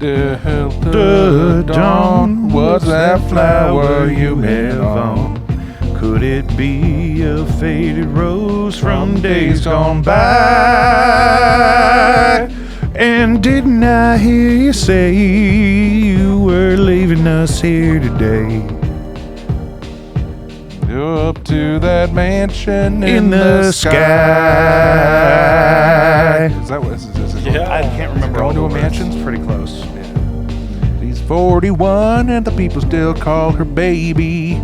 Delta Dawn, what's that flower you have on? Could it be a faded rose from days gone by? And didn't I hear you say you were leaving us here today? Up to that mansion In the sky. Is that what? Is Yeah. I can't remember all Going to the a words. mansion's Pretty close. Yeah. She's 41 and the people still call her baby.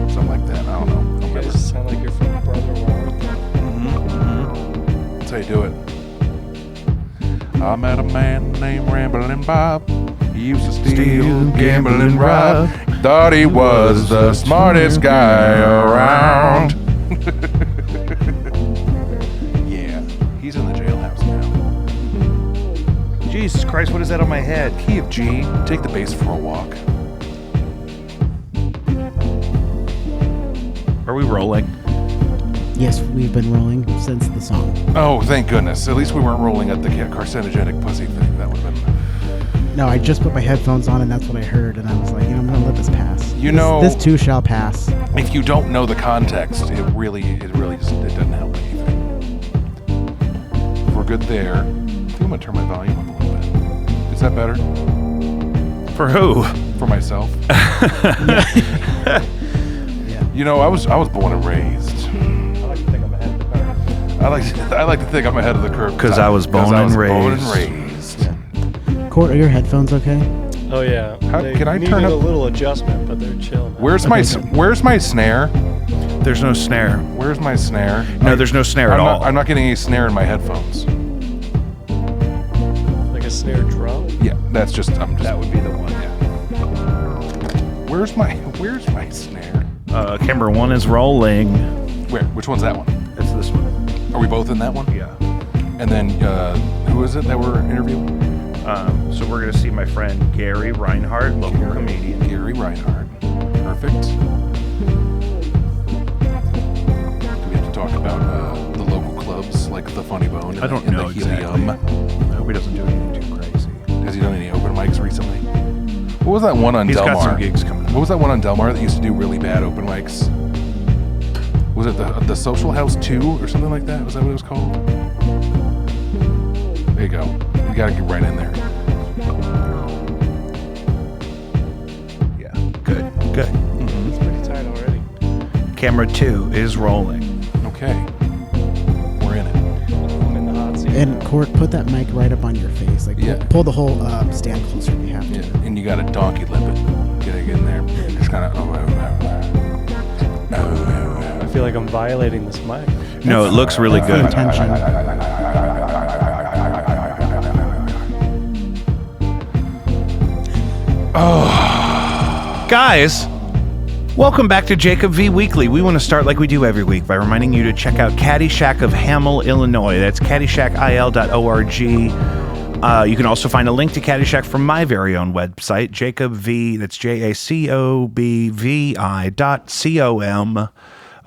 Something like that. I don't know. I don't You remember. guys sound like you're from Brotherwell. That's how you do it. I met a man named Ramblin' Bob. He used to steal, gamble, and rob. Thought he was the smartest guy around. Yeah, he's in the jailhouse now. Jesus Christ, what is that on my head? Key of G, take the bass for a walk. Are we rolling? Yes, we've been rolling since the song. Oh, thank goodness. At least we weren't rolling at the carcinogenic pussy thing. That would have been... No, I just put my headphones on and that's what I heard, and I was like, I'm gonna let this pass. This too shall pass. If you don't know the context, it really just, it doesn't help anything. If we're good there, I think I'm gonna turn my volume up a little bit. Is that better? For who? For myself. Yeah. You know, I was born and raised. I like to think I'm ahead of the curve. Because I was born and raised. Yeah. Court, are your headphones okay? Oh yeah. They can I needed turn up- a little adjustment, but they're chill now. Where's my snare? There's no snare. Where's my snare? No, there's no snare at all. I'm not getting any snare in my headphones. Like a snare drum? Yeah, that's just. That would be the one. Yeah. Where's my snare? Camera 1 is rolling. Where? Which one's that one? It's this one. Are we both in that one? Yeah. And then who is it that we're interviewing? So we're going to see my friend Gary Reinhardt, local comedian. Gary Reinhardt. Perfect. Do we have to talk about the local clubs like the Funny Bone and I don't and know the Helium? exactly. I hope he doesn't do anything too crazy. Has he done any open mics recently? What was that one on He's Del Mar? got some gigs coming up. What was that one on Del Mar that used to do really bad open mics? Was it the Social House 2 or something like that? Was that what it was called? There you go. You gotta get right in there. Yeah. Good. Good. It's pretty tight already. Camera 2 is rolling. Okay. We're in it. I'm in the hot seat. And Court, put that mic right up on your face. Like, Yeah. pull the whole stand closer if you have to. Yeah. And you gotta donkey lip it. Get in there. Just kind of. I feel like I'm violating this mic. No, it looks really That's the good. intention. Guys, welcome back to Jacob V Weekly. We want to start like we do every week by reminding you to check out Caddyshack of Hamel, Illinois. That's caddyshackil.org. You can also find a link to Caddyshack from my very own website, Jacob V. That's JACOBVI.com.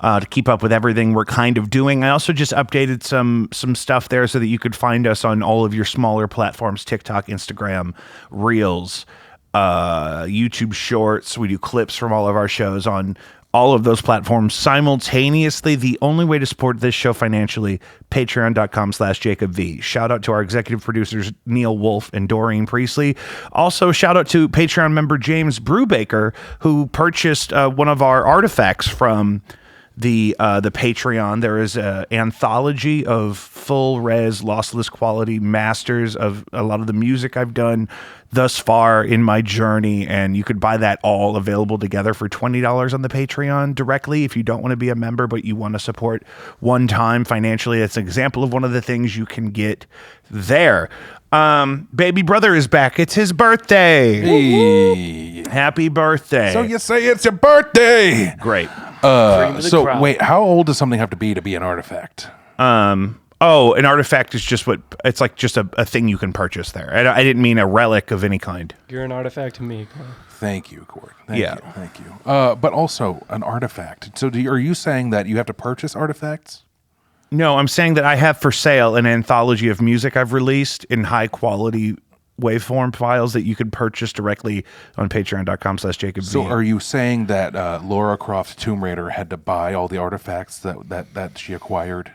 To keep up with everything we're kind of doing. I also just updated some stuff there so that you could find us on all of your smaller platforms, TikTok, Instagram, Reels, YouTube Shorts. We do clips from all of our shows on all of those platforms simultaneously. The only way to support this show financially, patreon.com/JacobV. Shout out to our executive producers, Neil Wolf and Doreen Priestley. Also, shout out to Patreon member James Brubaker, who purchased one of our artifacts from the Patreon. There is an anthology of full res lossless quality masters of a lot of the music I've done thus far in my journey, and you could buy that all available together for $20 on the Patreon directly if you don't want to be a member but you want to support one time financially. That's an example of one of the things you can get there. Baby brother is back. It's his birthday. Hey. Happy birthday. So you say it's your birthday. Great. So crop. wait, how old does something have to be an artifact? An artifact is just it's like just a thing you can purchase there. I didn't mean a relic of any kind. You're an artifact to me, Carl. Thank you, Cord. Yeah. Thank you. But also an artifact. So are you saying that you have to purchase artifacts? No, I'm saying that I have for sale an anthology of music I've released in high quality waveform files that you could purchase directly on patreon.com/Jacob V. So are you saying that Lara Croft Tomb Raider had to buy all the artifacts that she acquired?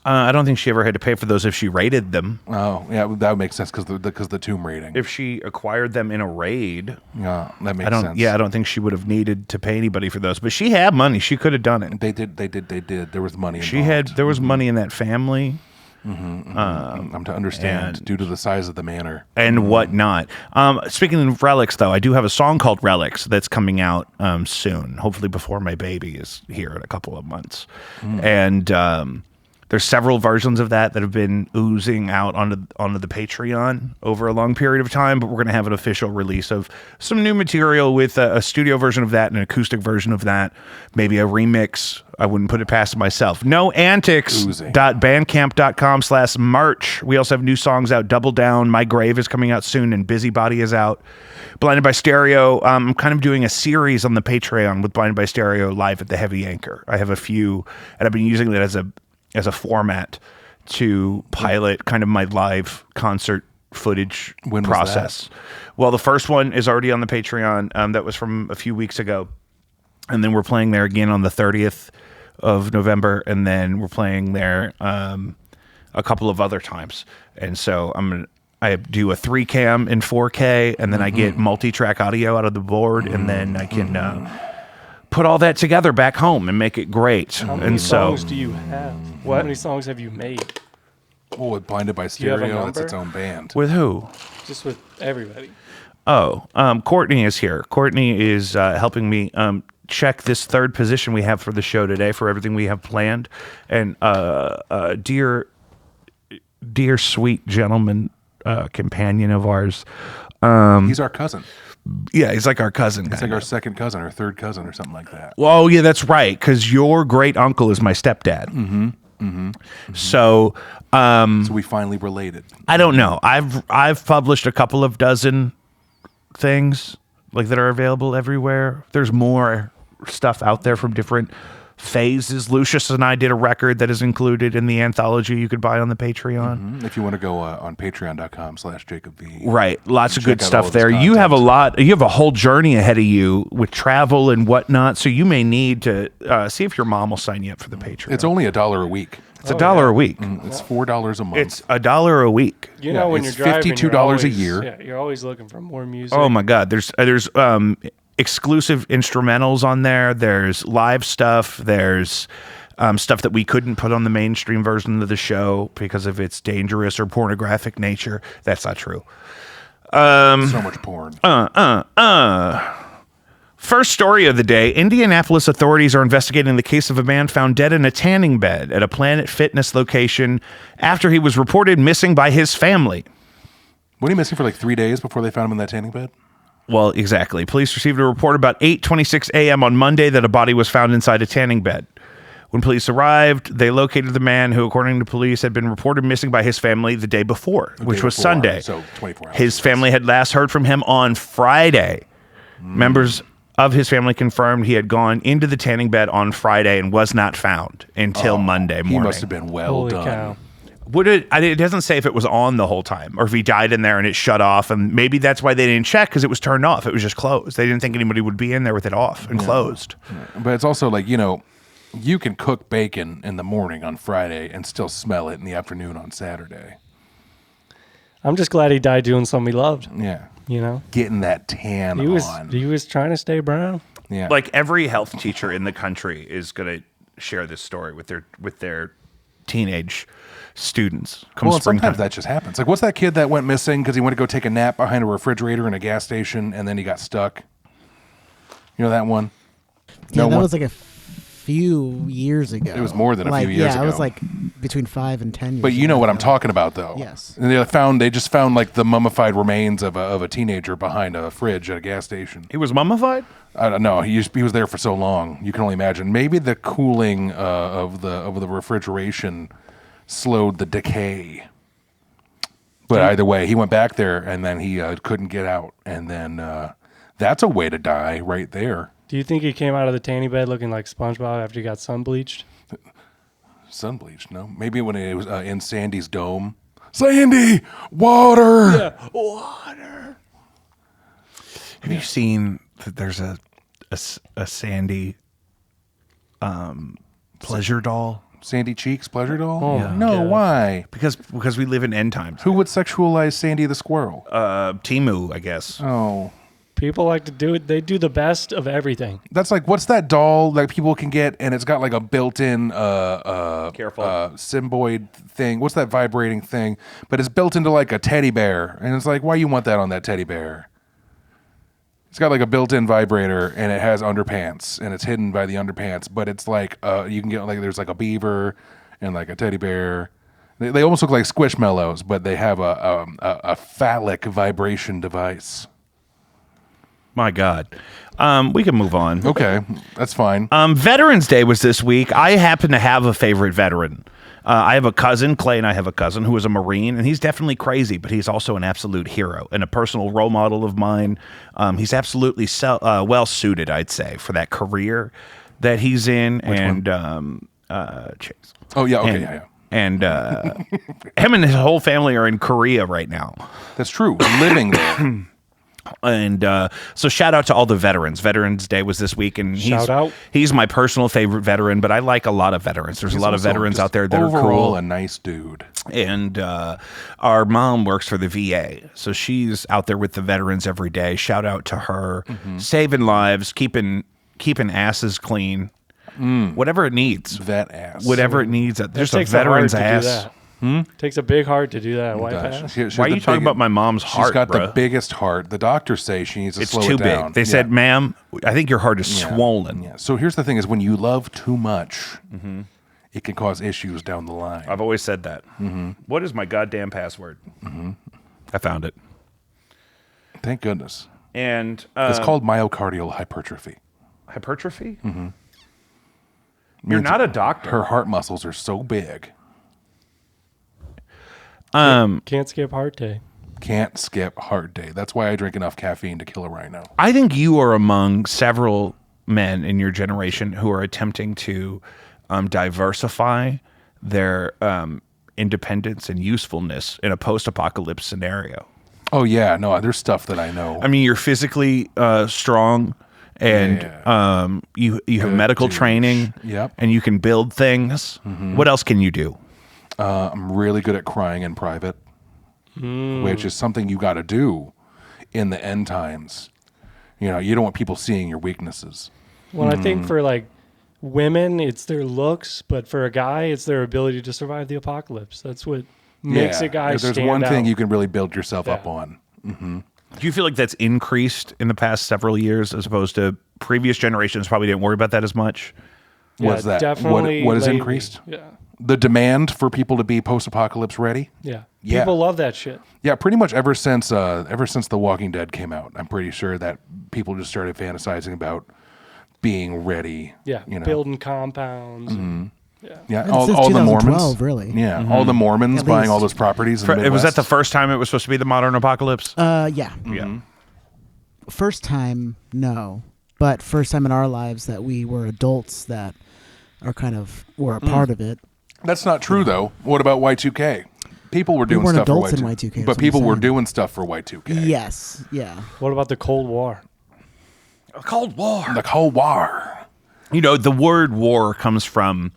I don't think she ever had to pay for those if she raided them. Oh, yeah, that would make sense because the tomb raiding. If she acquired them in a raid, Yeah, that makes sense. Yeah, I don't think she would have needed to pay anybody for those. But she had money; she could have done it. They did. There was money involved. There was money in that family. I'm to understand due to the size of the manor and whatnot. Speaking of relics, though, I do have a song called "Relics" that's coming out soon. Hopefully, before my baby is here in a couple of months, and there's several versions of that have been oozing out onto the Patreon over a long period of time, but we're going to have an official release of some new material with a studio version of that and an acoustic version of that, maybe a remix. I wouldn't put it past myself. Noantics.bandcamp.com/merch. We also have new songs out. Double Down, My Grave is coming out soon, and Busybody is out. Blinded by Stereo, I'm kind of doing a series on the Patreon with Blinded by Stereo live at the Heavy Anchor. I have a few, and I've been using that as a format to pilot kind of my live concert footage process. Well, the first one is already on the Patreon. That was from a few weeks ago. And then we're playing there again on the 30th of November. And then we're playing there a couple of other times. And so I do a 3-cam in 4K, and then I get multi-track audio out of the board, and then I can put all that together back home and make it great. How many songs do you have? How many songs have you made? Oh, with Blinded by Stereo, it's its own band. With who? Just with everybody. Oh, Courtney is here. Courtney is helping me check this third position we have for the show today for everything we have planned. And dear sweet gentleman, companion of ours. He's our cousin. Yeah, he's like our cousin. It's like our second cousin or third cousin or something like that. Well, yeah, that's right, because your great uncle is my stepdad. So we finally related. I don't know. I've published a couple of dozen things like that are available everywhere. There's more stuff out there from different phases. Lucius and I did a record that is included in the anthology you could buy on the Patreon. If you want to go on patreon.com/JacobV. Right. Lots of good stuff there. You have a whole journey ahead of you with travel and whatnot. So you may need to see if your mom will sign you up for the Patreon. It's only $1 a week. It's $1 a week. It's $4 a month. It's $1 a week. You know, when you're it's driving, $52 a year. Yeah, you're always looking for more music. Oh my God. There's exclusive instrumentals on there. There's live stuff. There's stuff that we couldn't put on the mainstream version of the show because of its dangerous or pornographic nature. That's not true. So much porn. First story of the day, Indianapolis authorities are investigating the case of a man found dead in a tanning bed at a Planet Fitness location after he was reported missing by his family. Wasn't he missing for like 3 days before they found him in that tanning bed? Well, exactly. Police received a report about 8:26 a.m. on Monday that a body was found inside a tanning bed. When police arrived, they located the man who, according to police, had been reported missing by his family the day before, which was Sunday. So 24 hours. His family had last heard from him on Friday. Members of his family confirmed he had gone into the tanning bed on Friday and was not found until Monday morning. He must have been well Holy done. cow. It doesn't say if it was on the whole time or if he died in there and it shut off, and maybe that's why they didn't check, because it was turned off. It was just closed. They didn't think anybody would be in there with it off and closed. But it's also like, you can cook bacon in the morning on Friday and still smell it in the afternoon on Saturday. I'm just glad he died doing something he loved. Yeah. Getting that tan on. He was trying to stay brown. Yeah. Like every health teacher in the country is going to share this story with their teenage students. Well, sometimes that just happens. Like, what's that kid that went missing because he went to go take a nap behind a refrigerator in a gas station and then he got stuck? You know that one? Yeah, that was like a few years ago. It was more than a few years ago. Yeah, it was like between 5 and 10 years But you know what I'm talking about, though. Yes. And they just found like the mummified remains of a teenager behind a fridge at a gas station. He was mummified? I don't know. He was there for so long. You can only imagine. Maybe the cooling of the refrigeration slowed the decay. But either way, he went back there and then he couldn't get out. And then that's a way to die right there. Do you think he came out of the tanning bed looking like SpongeBob after he got sun bleached? Sun bleached, no? Maybe when it was in Sandy's dome Sandy, water. Yeah, water. Have you seen that there's a Sandy pleasure doll? Sandy Cheeks pleasure doll? Oh, Yeah. No, God. why? Because we live in end times. Who would sexualize Sandy the squirrel? Timu, I guess. Oh. People like to do it. They do the best of everything. That's like, what's that doll that people can get and it's got like a built-in Careful. Symboid thing. What's that vibrating thing? But it's built into like a teddy bear. And it's like, why you want that on that teddy bear? It's got like a built-in vibrator and it has underpants and it's hidden by the underpants. But it's like, you can get like, there's like a beaver and like a teddy bear. They almost look like Squishmallows, but they have a phallic vibration device. My God. We can move on. Okay, that's fine. Veterans Day was this week. I happen to have a favorite veteran. I have a cousin, Clay and I have a cousin who is a Marine, and he's definitely crazy, but he's also an absolute hero and a personal role model of mine. He's absolutely well-suited, I'd say, for that career that he's in. Chase. Oh, yeah, okay, yeah. And him and his whole family are in Korea right now. That's true. Living there. And so shout out to all the veterans. Veterans Day was this week, and he's my personal favorite veteran, but I like a lot of veterans. There's a lot of veterans out there that are cool. A nice dude. And our mom works for the VA, so she's out there with the veterans every day. Shout out to her. Saving lives, keeping asses clean. Whatever it needs. Vet ass. Whatever it needs. There's a takes veteran's a heart to do ass. that. Takes a big heart to do that. White ass. Why are you talking about my mom's heart, She's got bro? the biggest heart. The doctors say she needs to It's slow too it down. big. They said, ma'am, I think your heart is swollen. Yeah. So here's the thing is when you love too much, it can cause issues down the line. I've always said that. What is my goddamn password? I found it. Thank goodness. And it's called myocardial hypertrophy. Hypertrophy? You're not a doctor. Her heart muscles are so big. Can't skip heart day. Can't skip heart day. That's why I drink enough caffeine to kill a rhino. I think you are among several men in your generation who are attempting to diversify their independence and usefulness in a post-apocalypse scenario. Oh, yeah. No, there's stuff that I know. I mean, you're physically strong, and you have medical training, and you can build things. What else can you do? I'm really good at crying in private, which is something you got to do in the end times. You know, you don't want people seeing your weaknesses. Well, I think for like women, it's their looks, but for a guy, it's their ability to survive the apocalypse. That's what makes a guy if there's stand one thing out. you can really build yourself up on. Do you feel like that's increased in the past several years as opposed to previous generations probably didn't worry about that as much? What's that? Definitely what has lately. increased? Yeah. The demand for people to be post-apocalypse ready? Yeah. Yeah. People love that shit. Yeah, pretty much ever since The Walking Dead came out, I'm pretty sure that people just started fantasizing about being ready. Yeah. You know? Building compounds. Yeah, And all since the 2012, Mormons. really. Yeah, all the Mormons At buying least. all those properties in the Midwest. Was that the first time it was supposed to be the modern apocalypse? Yeah. Yeah. First time, no. But first time in our lives that we were adults that were a part of it. That's not true, though. What about Y2K? People were doing weren't stuff for adults in Y2K. Y2K, But that's people what I'm were saying. doing stuff for Y2K. Yes. Yeah. What about the Cold War? Cold War. The Cold War. You know, the word war comes from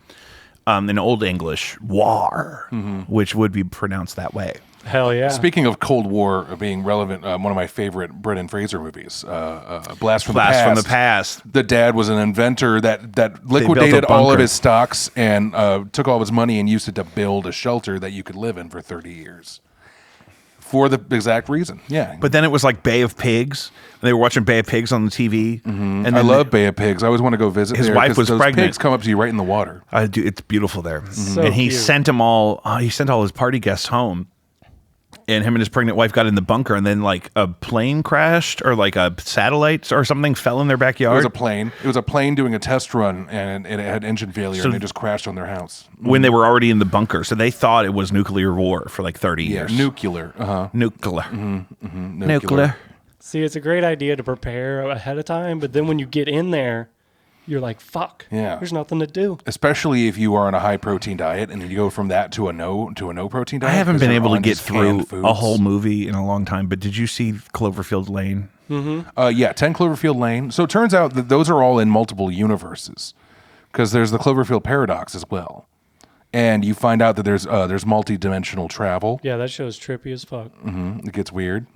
in Old English, war, which would be pronounced that way. Hell yeah. Speaking of Cold War being relevant, one of my favorite Brendan Fraser movies, Blast from the Past. The dad was an inventor that liquidated all of his stocks and took all of his money and used it to build a shelter that you could live in for 30 years. For the exact reason, yeah. But then it was like Bay of Pigs. And they were watching Bay of Pigs on the TV. And I love Bay of Pigs. I always want to go visit his there wife was those pregnant. pigs come up to you right in the water. It's beautiful there. So and he cute. sent them all. He sent all his party guests home. And him and his pregnant wife got in the bunker, and then like a plane crashed, or like a satellite or something fell in their backyard. It was a plane. It was a plane doing a test run, and it had engine failure, and it just crashed on their house when they were already in the bunker. So they thought it was nuclear war for like 30 years. Nuclear. Nuclear. See, it's a great idea to prepare ahead of time, but then when you get in there, you're like, fuck. Yeah. There's nothing to do. Especially if you are on a high protein diet and then you go from that to a no protein diet. I haven't 'cause been they're able to on get just canned through a foods. whole movie in a long time, but did you see Cloverfield Lane? Yeah, 10 Cloverfield Lane. So it turns out that those are all in multiple universes because there's the Cloverfield paradox as well. And you find out that there's multi-dimensional travel. Yeah, that show's trippy as fuck. It gets weird.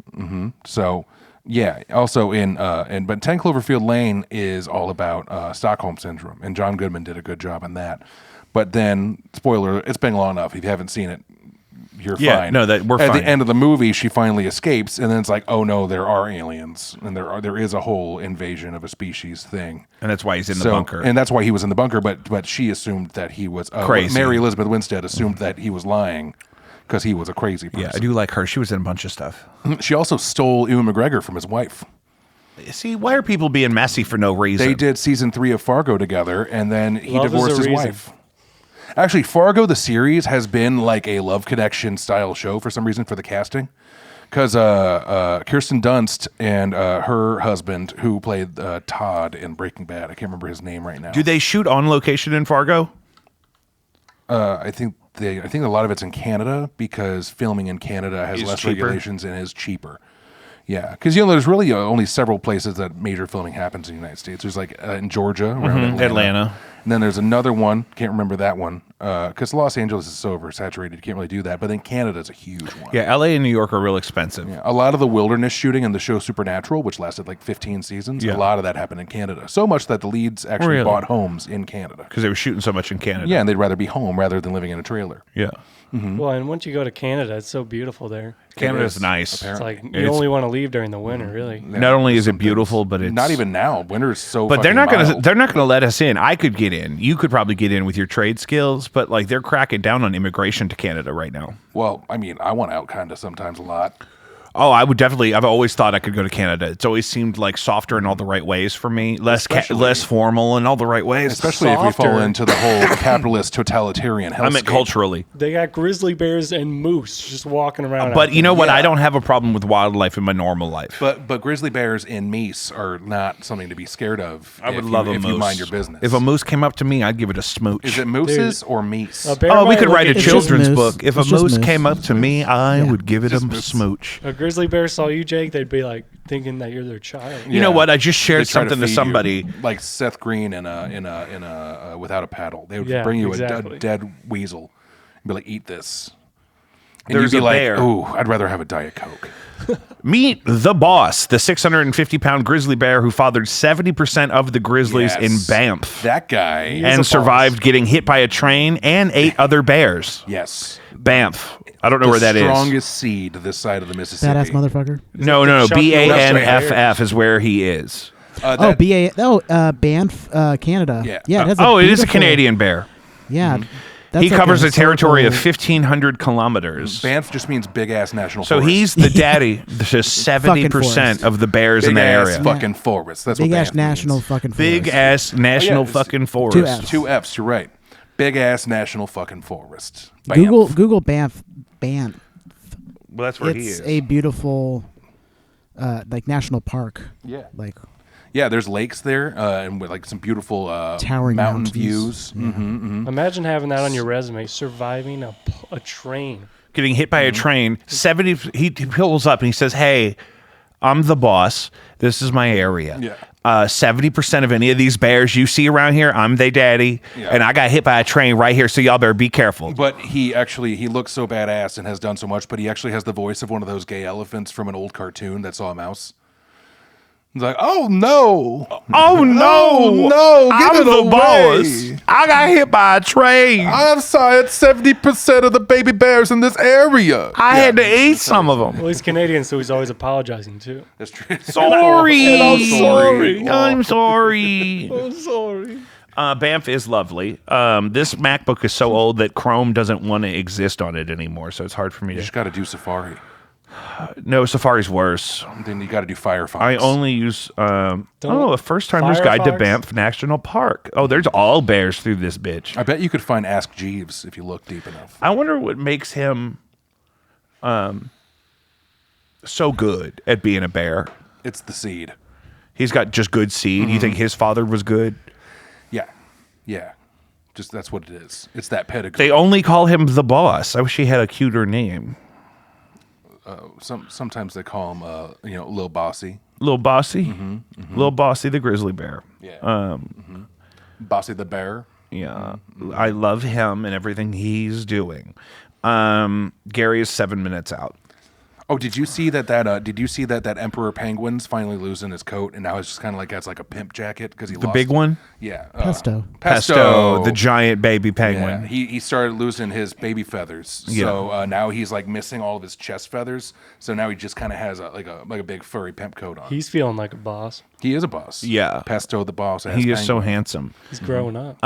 So, yeah. Also but 10 Cloverfield Lane is all about Stockholm Syndrome, and John Goodman did a good job on that. But then, spoiler, it's been long enough. If you haven't seen it, you're fine. No, that we're At fine. the end of the movie, she finally escapes, and then it's like, oh no, there are aliens, and there is a whole invasion of a species thing. And that's why he's in the bunker. And that's why he was in the bunker. But she assumed that he was Crazy. Mary Elizabeth Winstead assumed that he was lying because he was a crazy person. Yeah, I do like her. She was in a bunch of stuff. She also stole Ewan McGregor from his wife. See, why are people being messy for no reason? They did season 3 of Fargo together, and then he Love is divorced a his reason. wife. Actually, Fargo, the series, has been like a Love Connection style show for some reason for the casting. Because Kirsten Dunst and her husband, who played Todd in Breaking Bad, I can't remember his name right now. Do they shoot on location in Fargo? I think a lot of it's in Canada because filming in Canada has Is less cheaper? regulations and is cheaper. Yeah, because there's really only several places that major filming happens in the United States. There's like in Georgia, around Atlanta. And then there's another one, can't remember that one, because Los Angeles is so oversaturated, you can't really do that. But then Canada's a huge one. Yeah, LA and New York are real expensive. Yeah, a lot of the wilderness shooting in the show Supernatural, which lasted like 15 seasons, Yeah. a lot of that happened in Canada. So much that the leads actually Really? bought homes in Canada. Because they were shooting so much in Canada. Yeah, and they'd rather be home rather than living in a trailer. Yeah. Well, and once you go to Canada, it's so beautiful there. Canada's is, nice. It's like you It's- only want to leave during the winter, really. Not only is it beautiful, but it's Not even now. Winter's so But they're not fucking gonna mild. they're not gonna let us in. I could get in. You could probably get in with your trade skills, but like they're cracking down on immigration to Canada right now. Well, I mean, I want out kind of sometimes a lot. Oh, I would definitely. I've always thought I could go to Canada. It's always seemed like softer in all the right ways for me, less formal in all the right ways. Especially if we fall Softer. into the whole capitalist totalitarian hellscape. I meant culturally. They got grizzly bears and moose just walking around. But out you know there. what? Yeah. I don't have a problem with wildlife in my normal life. But grizzly bears and meese are not something to be scared of. I would if love you, a if moose. you mind your business. If a moose came up to me, I'd give it a smooch. Is it mooses or meese? A bear Oh, we might could look write a at you- just children's moose. book. If a It's just moose moose. came up to me, I would give it a Just moose. smooch. A grizzly bear saw you, Jake, they'd be like thinking that you're their child. You know what? I just They shared try something to feed you. somebody. like Seth Green in a without a paddle. They would Yeah, bring you exactly. a dead weasel and be like, "Eat this." And There's you'd be a like, bear. "Ooh, I'd rather have a Diet Coke." Meet the boss, the 650-pound grizzly bear who fathered 70% of the grizzlies in Yes. Banff That guy. is a and boss. survived getting hit by a train and 8 other bears. Yes. Banff. I don't know The where that is. strongest seed this side of the Mississippi. Badass motherfucker. No, the Chuck BANFF is where he is. Banff, Canada. Yeah. Yeah. It has Oh, it is a beautiful- Canadian bear. Yeah. That's He like covers a territory of historical- 1,500 kilometers. Banff just means big ass national So forest. he's the daddy to 70% forest. of the bears big in the ass area. fucking forest. That's big what ass Banff national means. fucking Big forest. ass national it's fucking forest. 2 Fs. 2 F's. You're right. Big ass national fucking forest. Banff. Google Banff. Banff. Well, that's where he It's is. a beautiful, like national park. Yeah. Like Yeah, there's lakes there, and with like some beautiful Towering mountain mountains. views. Yeah. Mm-hmm. Imagine having that on your resume, surviving a train. Getting hit by a train. 70. He pulls up and he says, "Hey, I'm the boss. This is my area. Yeah. 70% of any of these bears you see around here, I'm they daddy, Yeah. and I got hit by a train right here. So y'all better be careful." But he looks so badass and has done so much, but he actually has the voice of one of those gay elephants from an old cartoon that saw a mouse. He's like, "Oh no. Oh no, no, I'm give it the away. boss. I got hit by a train. I'm sorry, it's 70% of the baby bears in this area." I had to eat some of them. Well, he's Canadian, so he's always apologizing too. That's true. Sorry. I'm sorry. I'm sorry. I'm sorry. Banff is lovely. This MacBook is so old that Chrome doesn't want to exist on it anymore, so it's hard for me You to. just got to do Safari. No, Safari's worse. Then you got to do Firefox. I only use. A first timer's guide to Firefox? Banff National Park. Oh, there's all bears through this bitch. I bet you could find Ask Jeeves if you look deep enough. I wonder what makes him so good at being a bear. It's the seed. He's got just good seed. You think his father was good? Yeah. Just that's what it is. It's that pedigree. They only call him the boss. I wish he had a cuter name. Sometimes they call him, Lil Bossy. Lil Bossy? Lil Bossy the grizzly bear. Yeah. Bossy the bear. Yeah. I love him and everything he's doing. Gary is 7 minutes out. Oh, did you see that Emperor Penguin's finally losing his coat, and now it's just kind of like has like a pimp jacket because he The big one? Yeah, Pesto, the giant baby penguin. Yeah, he started losing his baby feathers, so now he's like missing all of his chest feathers. So now he just kind of has a big furry pimp coat on. He's feeling like a boss. He is a boss. Yeah, Pesto the boss. He is so handsome. He's growing up.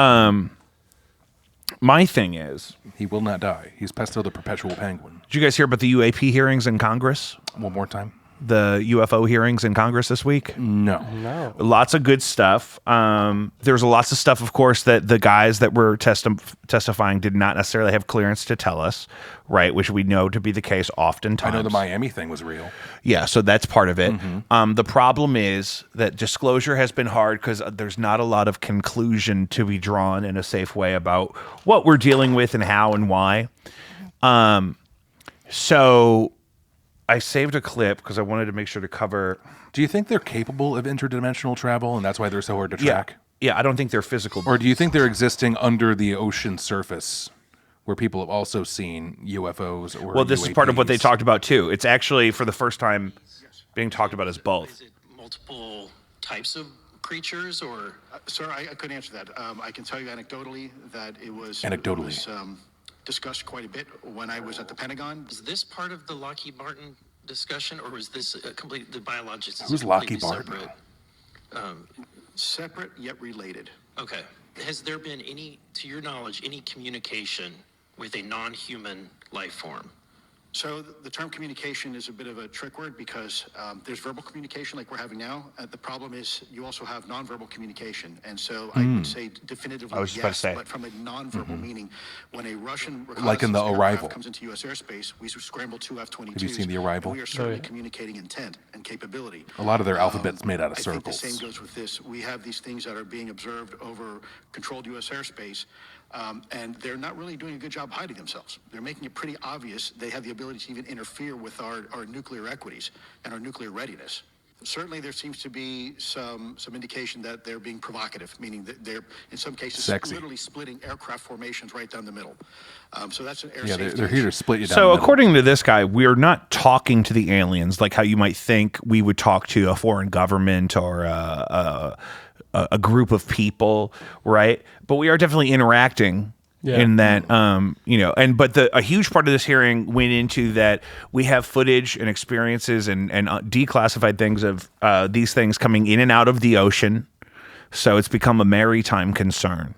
My thing is, he will not die. He's Pesto the perpetual penguin. did you guys hear about the UAP hearings in Congress? One more time. The UFO hearings in Congress this week? No. Lots of good stuff. There's lots of stuff, of course, that the guys that were testifying did not necessarily have clearance to tell us, right? Which we know to be the case oftentimes. I know the Miami thing was real. Yeah, so that's part of it. The problem is that disclosure has been hard because there's not a lot of conclusion to be drawn in a safe way about what we're dealing with and how and why. So I saved a clip because I wanted to make sure to cover. Do you think they're capable of interdimensional travel, and that's why they're so hard to track? Yeah, I don't think they're physical. Or do you think they're existing under the ocean surface, where people have also seen UFOs or Well, this is part of what they UAPs? talked about too. It's actually for the first time being talked about as both. Is it multiple types of creatures, or? Sir, I couldn't answer that. I can tell you anecdotally that it was discussed quite a bit when I was at the Pentagon. Is this part of the Lockheed Martin discussion, or is this the biologics? Who's Lockheed Martin? Separate yet related. Okay. Has there been any, to your knowledge, any communication with a non-human life form? So the term communication is a bit of a trick word because there's verbal communication like we're having now. The problem is you also have nonverbal communication. And so I would say definitively I was just about to say. but from a nonverbal meaning, when a Russian Like in The reconnaissance Arrival. aircraft comes into U.S. airspace, we scramble two F-22s. Have you seen The Arrival? We are certainly communicating intent and capability. A lot of their alphabet's made out of I circles. think the same goes with this. We have these things that are being observed over controlled U.S. airspace, and they're not really doing a good job hiding themselves. They're making it pretty obvious they have the ability to even interfere with our nuclear equities and our nuclear readiness. Certainly, there seems to be some indication that they're being provocative, meaning that they're, in some cases, Sexy. literally splitting aircraft formations right down the middle. So that's an air Yeah, safety they're here to issue. split you down. So the middle. according to this guy, we're not talking to the aliens like how you might think we would talk to a foreign government or a group of people, right? But we are definitely interacting in that, but a huge part of this hearing went into that we have footage and experiences and declassified things of these things coming in and out of the ocean. So it's become a maritime concern,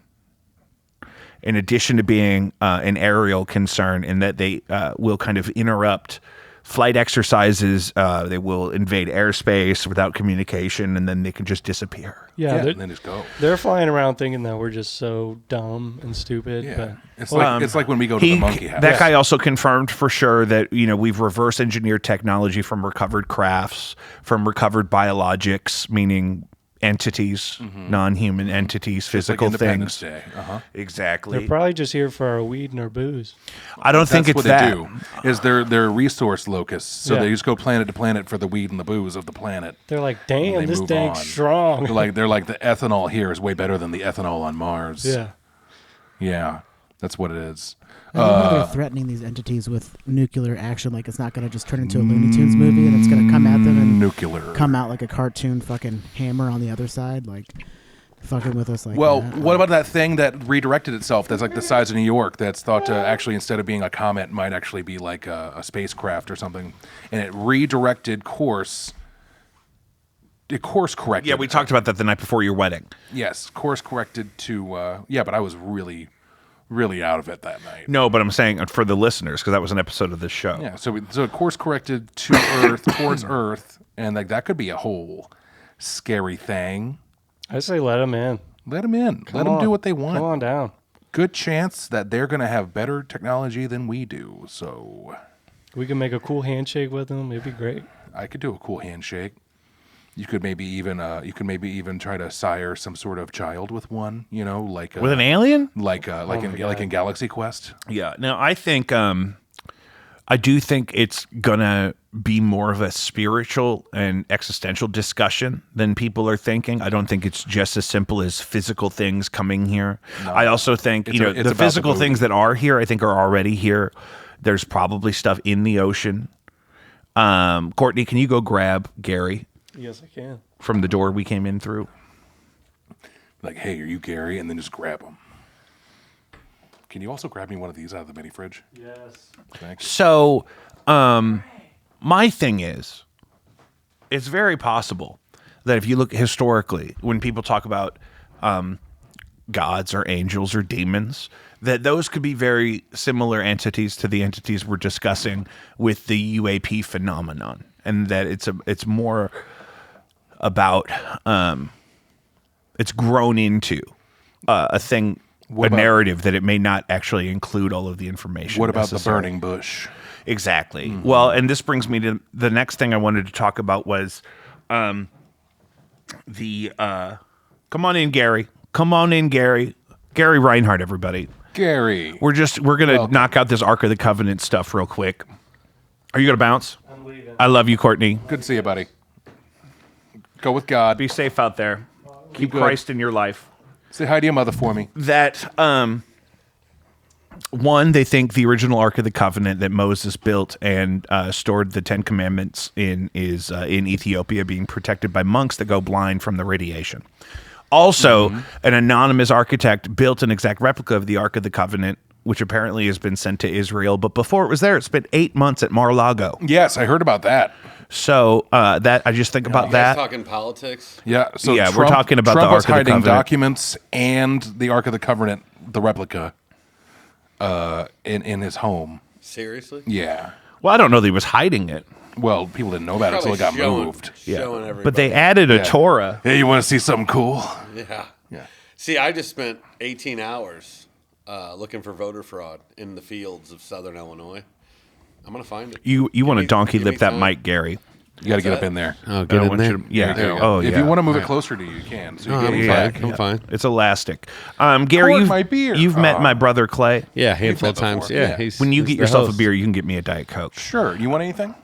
in addition to being an aerial concern, in that they will kind of interrupt flight exercises. They will invade airspace without communication, and then they can just disappear. Yeah, and then just go. they're flying around thinking that we're just so dumb and stupid. Yeah, But it's like when we go to the monkey house. That guy also confirmed for sure that we've reverse engineered technology from recovered crafts, from recovered biologics, meaning entities, non-human entities, physical like Independence things. Day. Exactly. they're probably just here for our weed and our booze. I don't think That's it's what that. they do. Is they're resource locusts, so Yeah. they just go planet to planet for the weed and the booze of the planet. They're like, and damn, they this move tank's on. strong. They're like the ethanol here is way better than the ethanol on Mars. Yeah. That's what it is. I love how they're threatening these entities with nuclear action. Like it's not going to just turn into a Looney Tunes movie, and it's going to come at them and Nuclear. come out like a cartoon fucking hammer on the other side, like fucking with us like Well, that. what about that thing that redirected itself that's like the size of New York that's thought to actually, instead of being a comet, might actually be like a spacecraft or something, and it redirected course. It course corrected. Yeah, we talked about that the night before your wedding. Yes, course corrected to. But I was really out of it that night. No, but I'm saying for the listeners, because that was an episode of this show. Yeah, so it course corrected to Earth, towards Earth, and like that could be a whole scary thing. I say let them in. Let them in. Let them on. do what they want. Come on down. Good chance that they're going to have better technology than we do. So We can make a cool handshake with them. It'd be great. I could do a cool handshake. You could maybe even try to sire some sort of child with one. You know, like With an alien? like in Galaxy Quest. Yeah. Now, I think I do think it's gonna be more of a spiritual and existential discussion than people are thinking. I don't think it's just as simple as physical things coming here. I also think It's the about physical the things movie. that are here, I think, are already here. There's probably stuff in the ocean. Courtney, can you go grab Gary Yes, I can. from the door we came in through? Like, hey, are you Gary? And then just grab him. Can you also grab me one of these out of the mini fridge? Yes. Thank you. So, my thing is, it's very possible that if you look historically, when people talk about gods or angels or demons, that those could be very similar entities to the entities we're discussing with the UAP phenomenon, and that it's more about it's grown into a thing. What A about- narrative that it may not actually include all of the information. What about the necessary. burning bush? Exactly. Well, and this brings me to the next thing I wanted to talk about was the come on in, Gary. Come on in, Gary. Gary Reinhardt, everybody. Gary. We're gonna Welcome. knock out this Ark of the Covenant stuff real quick. Are you gonna bounce? I'm leaving. I love you, Courtney. Good to see you, buddy. Go with God. Be safe out there. Keep good. Christ in your life. Say hi to your mother for me. That one, they think the original Ark of the Covenant that Moses built and stored the Ten Commandments in is in Ethiopia, being protected by monks that go blind from the radiation. Also, an anonymous architect built an exact replica of the Ark of the Covenant, which apparently has been sent to Israel. But before it was there, it spent 8 months at Mar-a-Lago. Yes, I heard about that. So that I just think about You that. guys talking politics? Yeah. So Yeah, we're talking about the Trump Ark was of the hiding Covenant. documents and the Ark of the Covenant, the replica, in his home. Seriously? Yeah. Well, I don't know that he was hiding it. Well, people didn't know about it until it got moved. Showing everybody. But they added a Yeah. Torah. Hey, you want to see something cool? Yeah. Yeah. See, I just spent 18 hours looking for voter fraud in the fields of southern Illinois. I'm going to find it. You want to me- donkey give me lip that time. mic, Gary. You got to get that? up in there. Oh, I don't want you to- yeah. There you go. Oh, If yeah. you want to move it closer to you, you can. So you I'm get fine. back. I'm fine. It's elastic. Gary, Pour you've, my beer. you've met my brother Clay. Yeah, a handful of met before. times. Yeah. Yeah. He's, When you he's get the yourself a host. beer, you can get me a Diet Coke. Sure. You want anything?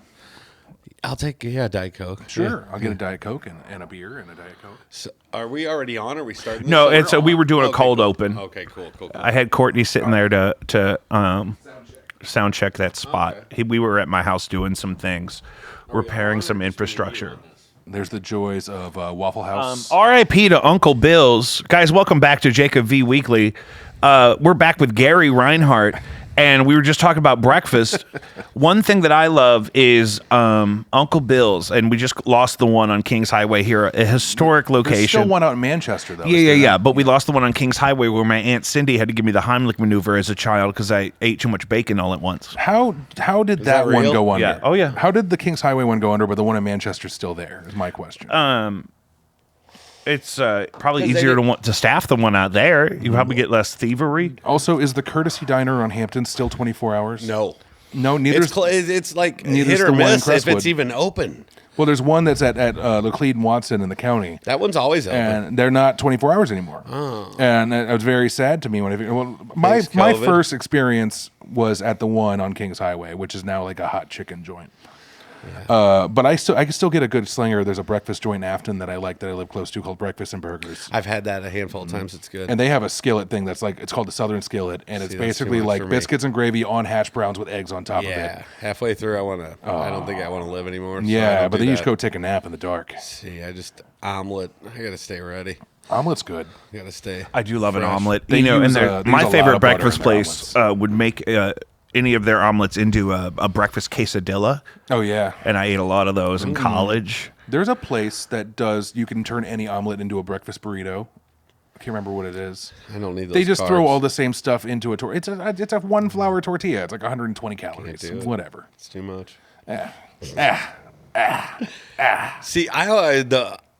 I'll take, Diet Coke. Sure. Yeah. I'll get a Diet Coke and a beer and a Diet Coke. So, are we already on? Are we starting? this? No, So it's we're we on. were doing a Okay, cold cool. open. Okay, cool. I had Courtney sitting there to sound check that spot. Okay. We were at my house doing some things, repairing some infrastructure. There's the joys of Waffle House. R.I.P. to Uncle Bill's. Guys, welcome back to Jacob V Weekly. We're back with Gary Reinhardt, and we were just talking about breakfast. One thing that I love is Uncle Bill's, and we just lost the one on Kings Highway here, a historic There's location. still one out in Manchester, though. Yeah. But we lost the one on Kings Highway where my Aunt Cindy had to give me the Heimlich maneuver as a child because I ate too much bacon all at once. How did that that one real? go under? Yeah. Oh, yeah. How did the Kings Highway one go under, but the one in Manchester's still there? Is my question. It's probably 'Cause they easier did- to staff the one out there. You probably get less thievery. Also, is the Courtesy Diner on Hampton still 24 hours? No. No, neither. It's like neither's hit the or one in miss if Crestwood. it's even open. Well, there's one that's at Laclede and Watson in the county, That one's always open. and they're not 24 hours anymore. Oh. And it was very sad to me when my Thanks, my COVID. first experience was at the one on Kings Highway, which is now like a hot chicken joint. But I can still get a good slinger. There's a breakfast joint in Afton that I like that I live close to called Breakfast and Burgers. I've had that a handful of times. It's good. And they have a skillet thing that's like, it's called the Southern Skillet, and it's See, that's too basically much like for me. biscuits and gravy on hash browns with eggs on top of yeah, it. halfway through, I don't think I want to live anymore. so I Yeah, don't but do then you just that. go take a nap in the dark. See, omelet. I gotta stay ready. Omelet's good. I gotta stay. I do love an fresh. omelet. They You know, and use, they're- they use my a lot favorite of butter in breakfast their place would make any of their omelets into a breakfast quesadilla, Oh, yeah. and I ate a lot of those in college. There's a place that does, you can turn any omelet into a breakfast burrito. I can't remember what it is. I don't need those. They just throw carbs. all the same stuff into a tortilla. It's a one flour tortilla. It's like 120 calories. do it. Whatever. It's too much. Ah. See, I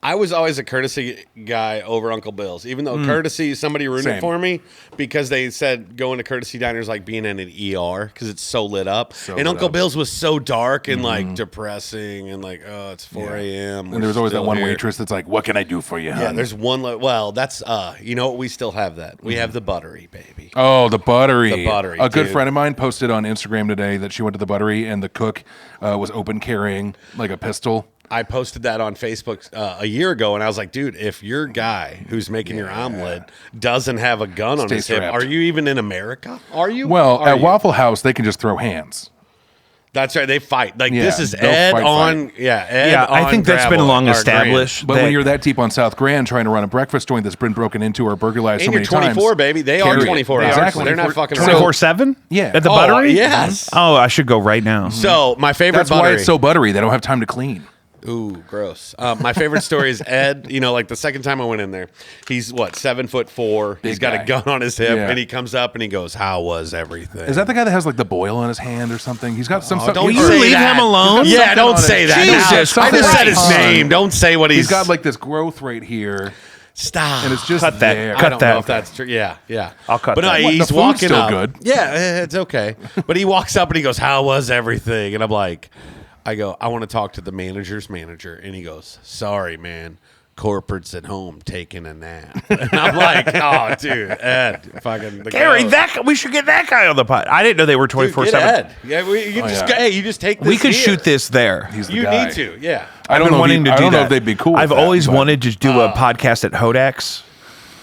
I was always a courtesy guy over Uncle Bill's, even though courtesy, somebody ruined Same. it for me because they said going to courtesy diners like being in an ER because it's so lit up. And Uncle Bill's was so dark and like depressing and like, oh, it's 4 a.m. And there was always that one waitress that's like, what can I do for you, Yeah, hon? there's one. Well, that's, you know what? We still have that. We have the Buttery, baby. Oh, the Buttery. The Buttery, A good dude. friend of mine posted on Instagram today that she went to the Buttery and the cook was open carrying like a pistol. I posted that on Facebook a year ago, and I was like, dude, if your guy who's making your omelet doesn't have a gun on Stay his hip, strapped. are you even in America? Are you? Well, Are at you? Waffle House, they can just throw hands. That's right. They fight. Like, Yeah, this is they'll Ed fight. on. Yeah, Ed Yeah, I on think that's been gravel, long or established. But that- when you're that deep on South Grand trying to run a breakfast joint that's been broken into or burglarized so And many you're 24, times. baby. They carry are it. 24 They hours. are Exactly. They're not fucking around. 24/7? Yeah. At the Oh, Buttery? yes. Oh, I should go right now. So, my favorite That's why Buttery. it's so buttery. They don't have time to clean. Ooh, gross. My favorite story is Ed. You know, like the second time I went in there, he's what, 7'4". He's Big got guy. a gun on his hip, Yeah. and he comes up and he goes, "How was everything?" Is that the guy that has like the boil on his hand or something? He's got some stuff. Don't you say leave that. him alone? Yeah, Something don't on say his- that. Jesus I just said his Christ. name. Don't say what He's got like this growth right here, Stop. and it's just Cut that. there. I Cut don't that. know if that's true. Yeah, yeah. I'll cut but that. no, What, the he's food's walking still up. good? Yeah, it's okay. But he walks up and he goes, "How was everything?" And I'm like, I go, "I want to talk to the manager's manager." And he goes, "Sorry, man. Corporate's at home taking a nap." And I'm like, "Oh, dude, Ed, fucking the Gary, goat. we should get that guy on the pod. I didn't know they were Dude, 24/7. get Ed. Yeah, you Oh, just yeah. hey, you just take this. We could here. shoot this there. He's the You guy. need to, yeah. I I've don't been know. wanting to I do don't know that. if they'd be cool. I've with that, always but- wanted to do a podcast at Hodax.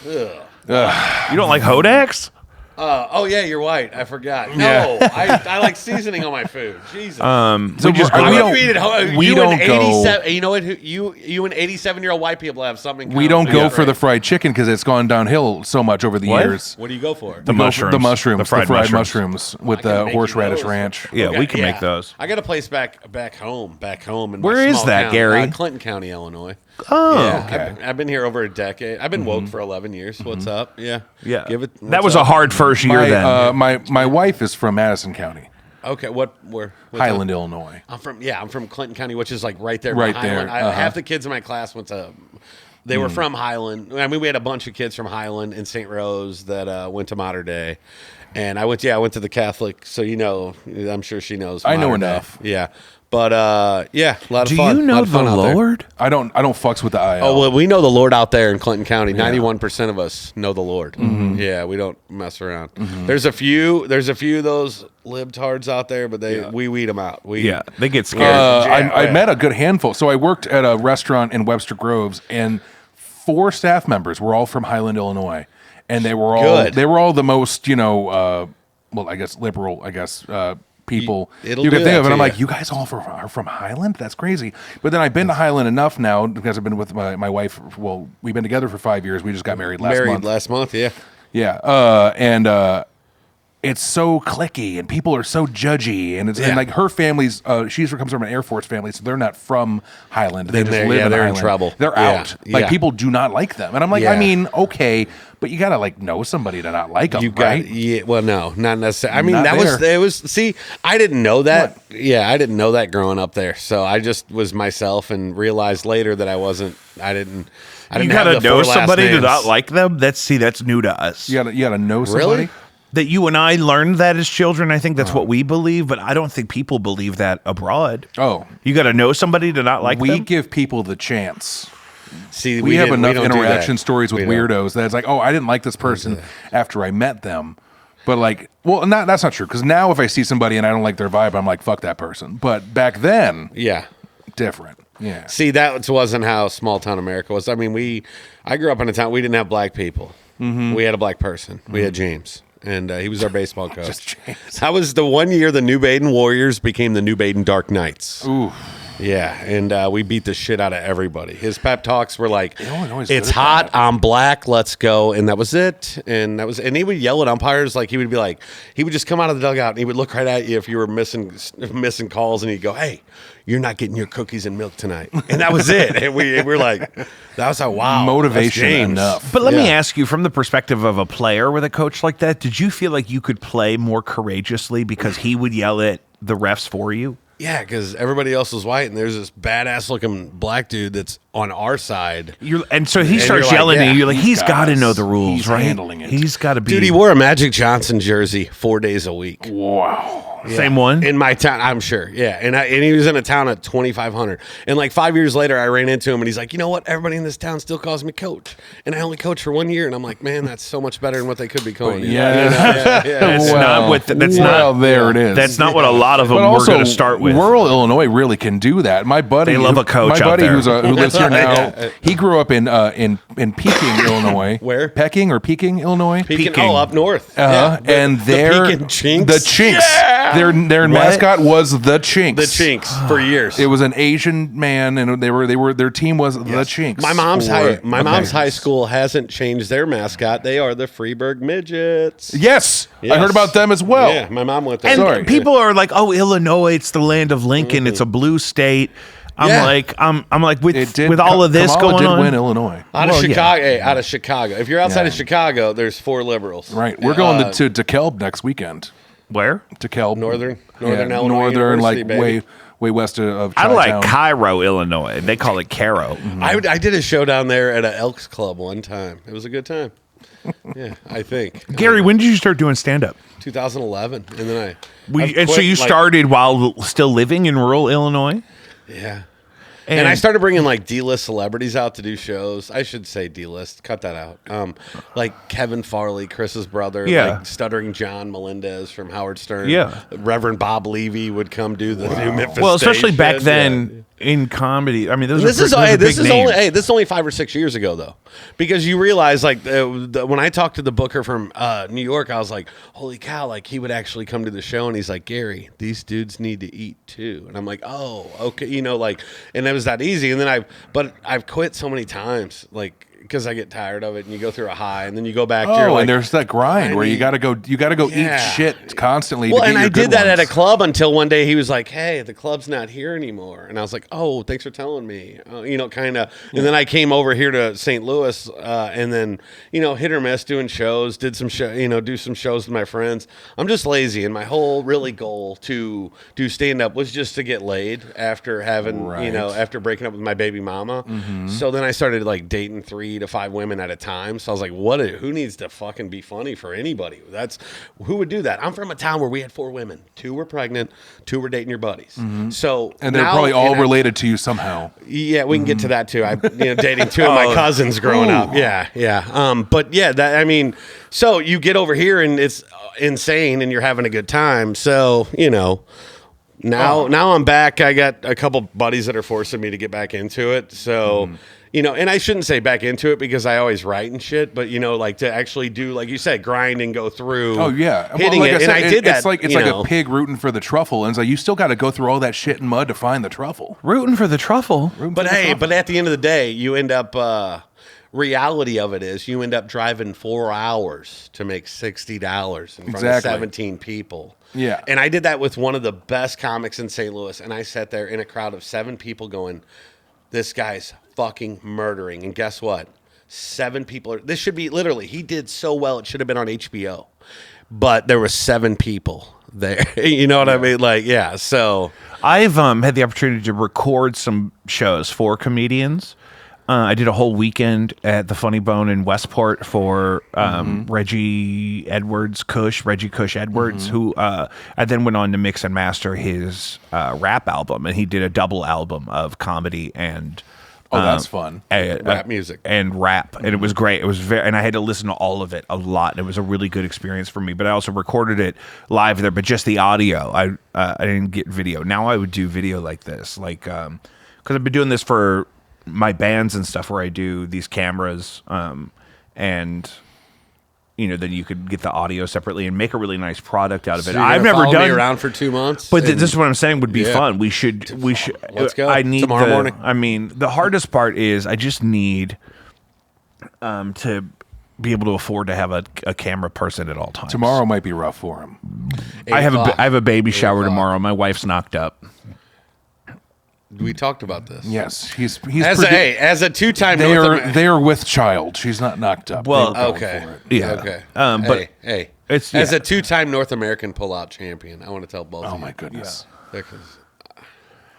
You don't like Hodax? Oh yeah, you're white. I forgot. No, Yeah. I like seasoning on my food. Jesus. So we just we're- go- we I don't- would read it. we You don't and go- 87. You know what? You and 87-year-old white people have something. in We common. don't go Yeah, for the right. fried chicken because it's gone downhill so much over the What? years. What do you go for? The We go for mushrooms. The mushrooms. The fried mushrooms. mushrooms with I can the make you horseradish those. ranch. Yeah, we can make those. I got a place back home. In Where my is small that, town, Gary? Clinton County, Illinois. Oh, Yeah, okay. I've been here over a decade. I've been woke for 11 years. What's up? Yeah, yeah. Give it. That what's was a up? hard first year My, then. my wife is from Madison County, Okay, what's Highland, up? Illinois. I'm from Clinton County, which is like right there. Right by there, Highland. uh-huh. Half the kids in my class went to. They were from Highland. I mean, we had a bunch of kids from Highland and St. Rose that went to Mater Dei, and I went to the Catholic. So I'm sure she knows. I know Mater Dei. enough. Yeah, but yeah, a lot of Do fun. you A know lot of the fun out there. Lord? I don't fucks with the IL. Oh well, we know the Lord out there in Clinton County. 91% of us know the Lord. Yeah, we don't mess around. There's a few of those libtards out there, but we weed them out. Yeah, they get scared. I met a good handful. So I worked at a restaurant in Webster Groves, and 4 staff members were all from Highland, Illinois, and they were all the most well, I guess liberal, people It'll you do can think that of. And to I'm you. like, you guys all are from Highland? That's crazy. But then I've been to Highland enough now because I've been with my wife. Well, we've been together for 5 years. We just got married last month. Yeah. Yeah, and it's so cliquey, and people are so judgy, and and like her family's. She comes from an Air Force family, so they're not from Highland. They just they're- live yeah, in they're in Highland. trouble. They're Yeah, out. Like yeah. people do not like them, and I'm like, Yeah. I mean, okay, but you gotta like know somebody to not like them, You got right? yeah. Well, no, not necessarily. I mean, Not that was there. it. Was see, I didn't know that. Yeah, I didn't know that growing up there. So I just was myself and realized later that I wasn't. I didn't You have gotta the know 4 last somebody to names. not like them. That's new to us. You gotta know somebody. Really? That you and I learned that as children. I think that's Oh. what we believe, but I don't think people believe that abroad. Oh, You got to know somebody to not like we them. give people the chance. See, We have enough don't do that. interaction stories with We don't. weirdos that it's like, oh, I didn't like this person after I met them. But like, well, that's not true, because now if I see somebody and I don't like their vibe, I'm like, fuck that person. But back then, Yeah. different. Yeah. See, that wasn't how small town America was. I mean, I grew up in a town we didn't have black people. We had a black person. We had James, and he was our baseball coach. Just James. That was the one year the New Baden Warriors became the New Baden Dark Knights. Ooh. Yeah, and we beat the shit out of everybody. His pep talks were like, Illinois is "It's good at hot, that. I'm black, let's go," and that was it. And he would yell at umpires, like he would be like, he would just come out of the dugout and he would look right at you if you were missing calls, and he'd go, "Hey, you're not getting your cookies and milk tonight," and that was it. And we're like, that was how Motivation that's James. enough. But let me Yeah. ask you, from the perspective of a player with a coach like that, did you feel like you could play more courageously because he would yell at the refs for you? Yeah, because everybody else was white, and there's this badass looking black dude that's on our side. And so he starts you're like, yelling at yeah, you. You're like, he's got to us. know the rules, He's right? handling it. He's got to be. Dude, he wore a Magic Johnson jersey 4 days a week. Wow. Same one? In my town, I'm sure. Yeah. And he was in a town at 2,500. And like 5 years later, I ran into him and he's like, you know what? Everybody in this town still calls me coach. And I only coached for 1 year. And I'm like, man, that's so much better than what they could be calling you. Yeah. That's Well, not what. That's well, not. there it is. That's not what a lot of them But were also, going to start with. rural Illinois really can do that. My buddy, They love a coach My out buddy there. who lives here now, he grew up in Peking, Illinois. Where? Peking or Peking, Illinois. Peking. Peking. Oh, up north. And their Peking Chinks. the Chinks. Their mascot was the Chinks. The Chinks for years. It was an Asian man, and their team was the Chinks. My mom's for- high school hasn't changed their mascot. They are the Freeburg Midgets. Yes, I Yes. heard about them as well. Yeah, my mom went there. And Sorry. people are like, "Oh, Illinois, it's the land of Lincoln. It's a blue state." I'm Yeah. like, I'm like, It did, with all of this Kamala going did on. win Illinois. Out Well, of yeah. Chicago. Hey, out of Chicago. If you're outside Yeah. of Chicago, there's 4 liberals. Right, we're going to DeKalb next weekend. Where? DeKalb, Northern yeah, Illinois northern, University, like baby. way west of I Chi-town. like Cairo, Illinois. They call it Caro. I did a show down there at an Elks Club one time. It was a good time. Yeah, I think. Gary, when did you start doing stand up? 2011, and then I've And so quit, you like- started while still living in rural Illinois? Yeah. And I started bringing like D-list celebrities out to do shows. I should say D-list. Cut that out. Like Kevin Farley, Chris's brother. Yeah. Like Stuttering John Melendez from Howard Stern. Yeah. Reverend Bob Levy would come do the new Memphis. Well, especially back station. then in comedy. I mean, those This are is those are this big is only names. this is only 5 or 6 years ago though, because you realize like when I talked to the booker from New York, I was like, holy cow! Like he would actually come to the show, and he's like, Gary, these dudes need to eat too, and I'm like, oh, okay, like, and it was that easy. And then I've quit so many times, like. Because I get tired of it, and you go through a high, and then you go back. to your, like, and there's that grind where you got to go Yeah. eat shit constantly. Well, to get and your I good did that at a ones. club until one day he was like, "Hey, the club's not here anymore," and I was like, "Oh, thanks for telling me." Kind of. And then I came over here to St. Louis, and then hit or miss doing shows. Did some do some shows with my friends. I'm just lazy, and my whole really goal to do stand up was just to get laid after having Right. after breaking up with my baby mama. So then I started like dating 3 to 5 women at a time. So I was like, who needs to fucking be funny for anybody? Who would do that? I'm from a town where we had 4 women. 2 were pregnant, 2 were dating your buddies. So And they're now- probably all and I- related to you somehow. Yeah, we can get to that too. I dating 2 of my cousins growing up. Yeah. But yeah, so you get over here and it's insane and you're having a good time. So, now I'm back. I got a couple buddies that are forcing me to get back into it. So, and I shouldn't say back into it because I always write and shit, but like to actually do, like you said, grind and go through. Oh yeah, hitting like it. said, And I did that. It's like a pig rooting for the truffle, and it's like you still got to go through all that shit and mud to find the truffle. Rooting for the truffle. But hey, but at the end of the day, you end up. Reality of it is, you end up driving 4 hours to make $60 in front of 17 people. Yeah. And I did that with one of the best comics in St. Louis, and I sat there in a crowd of 7 people going, "This guy's fucking murdering." And guess what? 7 people. This should be literally. He did so well, it should have been on HBO. But there were 7 people there. You know what I mean? Like, yeah. So I've had the opportunity to record some shows for comedians. I did a whole weekend at the Funny Bone in Westport for Reggie Cush Edwards, who I then went on to mix and master his rap album, and he did a double album of comedy and that's fun. rap music. and rap, and it was great. It was and I had to listen to all of it a lot, and it was a really good experience for me. But I also recorded it live there, but just the audio. I didn't get video. Now I would do video like this, like because I've been doing this for my bands and stuff where I do these cameras, and then you could get the audio separately and make a really nice product out of it. So you're I've gonna never follow done me around for 2 months. but and- this is what I'm saying would be Yeah. fun. We should. Let's go. I need Tomorrow morning. I mean, the hardest part is I just need to be able to afford to have a camera person at all times. Tomorrow might be rough for him. I have o'clock. I have a baby shower 8 o'clock. tomorrow. My wife's knocked up. We talked about this. Yes, he's As a 2-time they North are American. they are with child. She's not knocked up. Well, They were going Okay. for it. Yeah. Okay. But hey. it's As yeah. a 2-time North American pull-out champion, I want to tell both of Oh you. my goodness. Because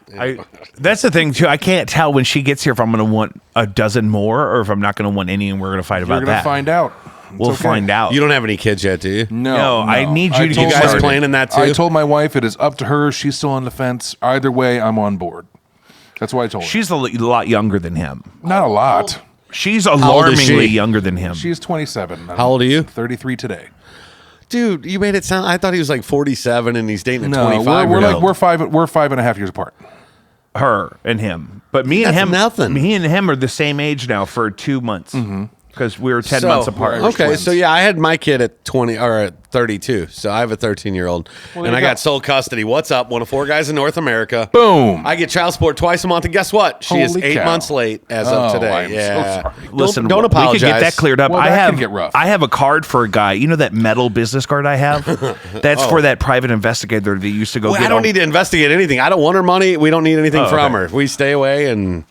That's the thing too. I can't tell when she gets here if I'm going to want a dozen more or if I'm not going to want any, and we're going to fight You're about gonna that. find out. It's We'll okay. find out. You don't have any kids yet, do you? No, I need you to told get You guys started. planning that too? I told my wife it is up to her. She's still on the fence. Either way, I'm on board. That's why I told her. She's a lot younger than him. Not a lot. She's old is alarmingly she? younger than him. She's 27. How old are you? 33 today. Dude, you made it sound. I thought he was like 47 and he's dating a No, 25. we're like we're 5.5 years apart. Her and him, but me and That's him, nothing. Me and him are the same age now for 2 months because we were 10 months apart. Okay, twins. so yeah, I had my kid at 20 or at 32. So I have a 13-year-old, and I got sole custody. What's up? One of 4 guys in North America. Boom. I get child support twice a month, and guess what? She is Holy 8 cow. months late as Oh, of today. I'm so yeah. sorry. Listen, don't apologize. We could get that cleared up. Well, I that have could get rough. I have a card for a guy. You know that metal business card I have? That's for that private investigator that used to go. Well, get I don't need to investigate anything. I don't want her money. We don't need anything from okay. her. We stay away, and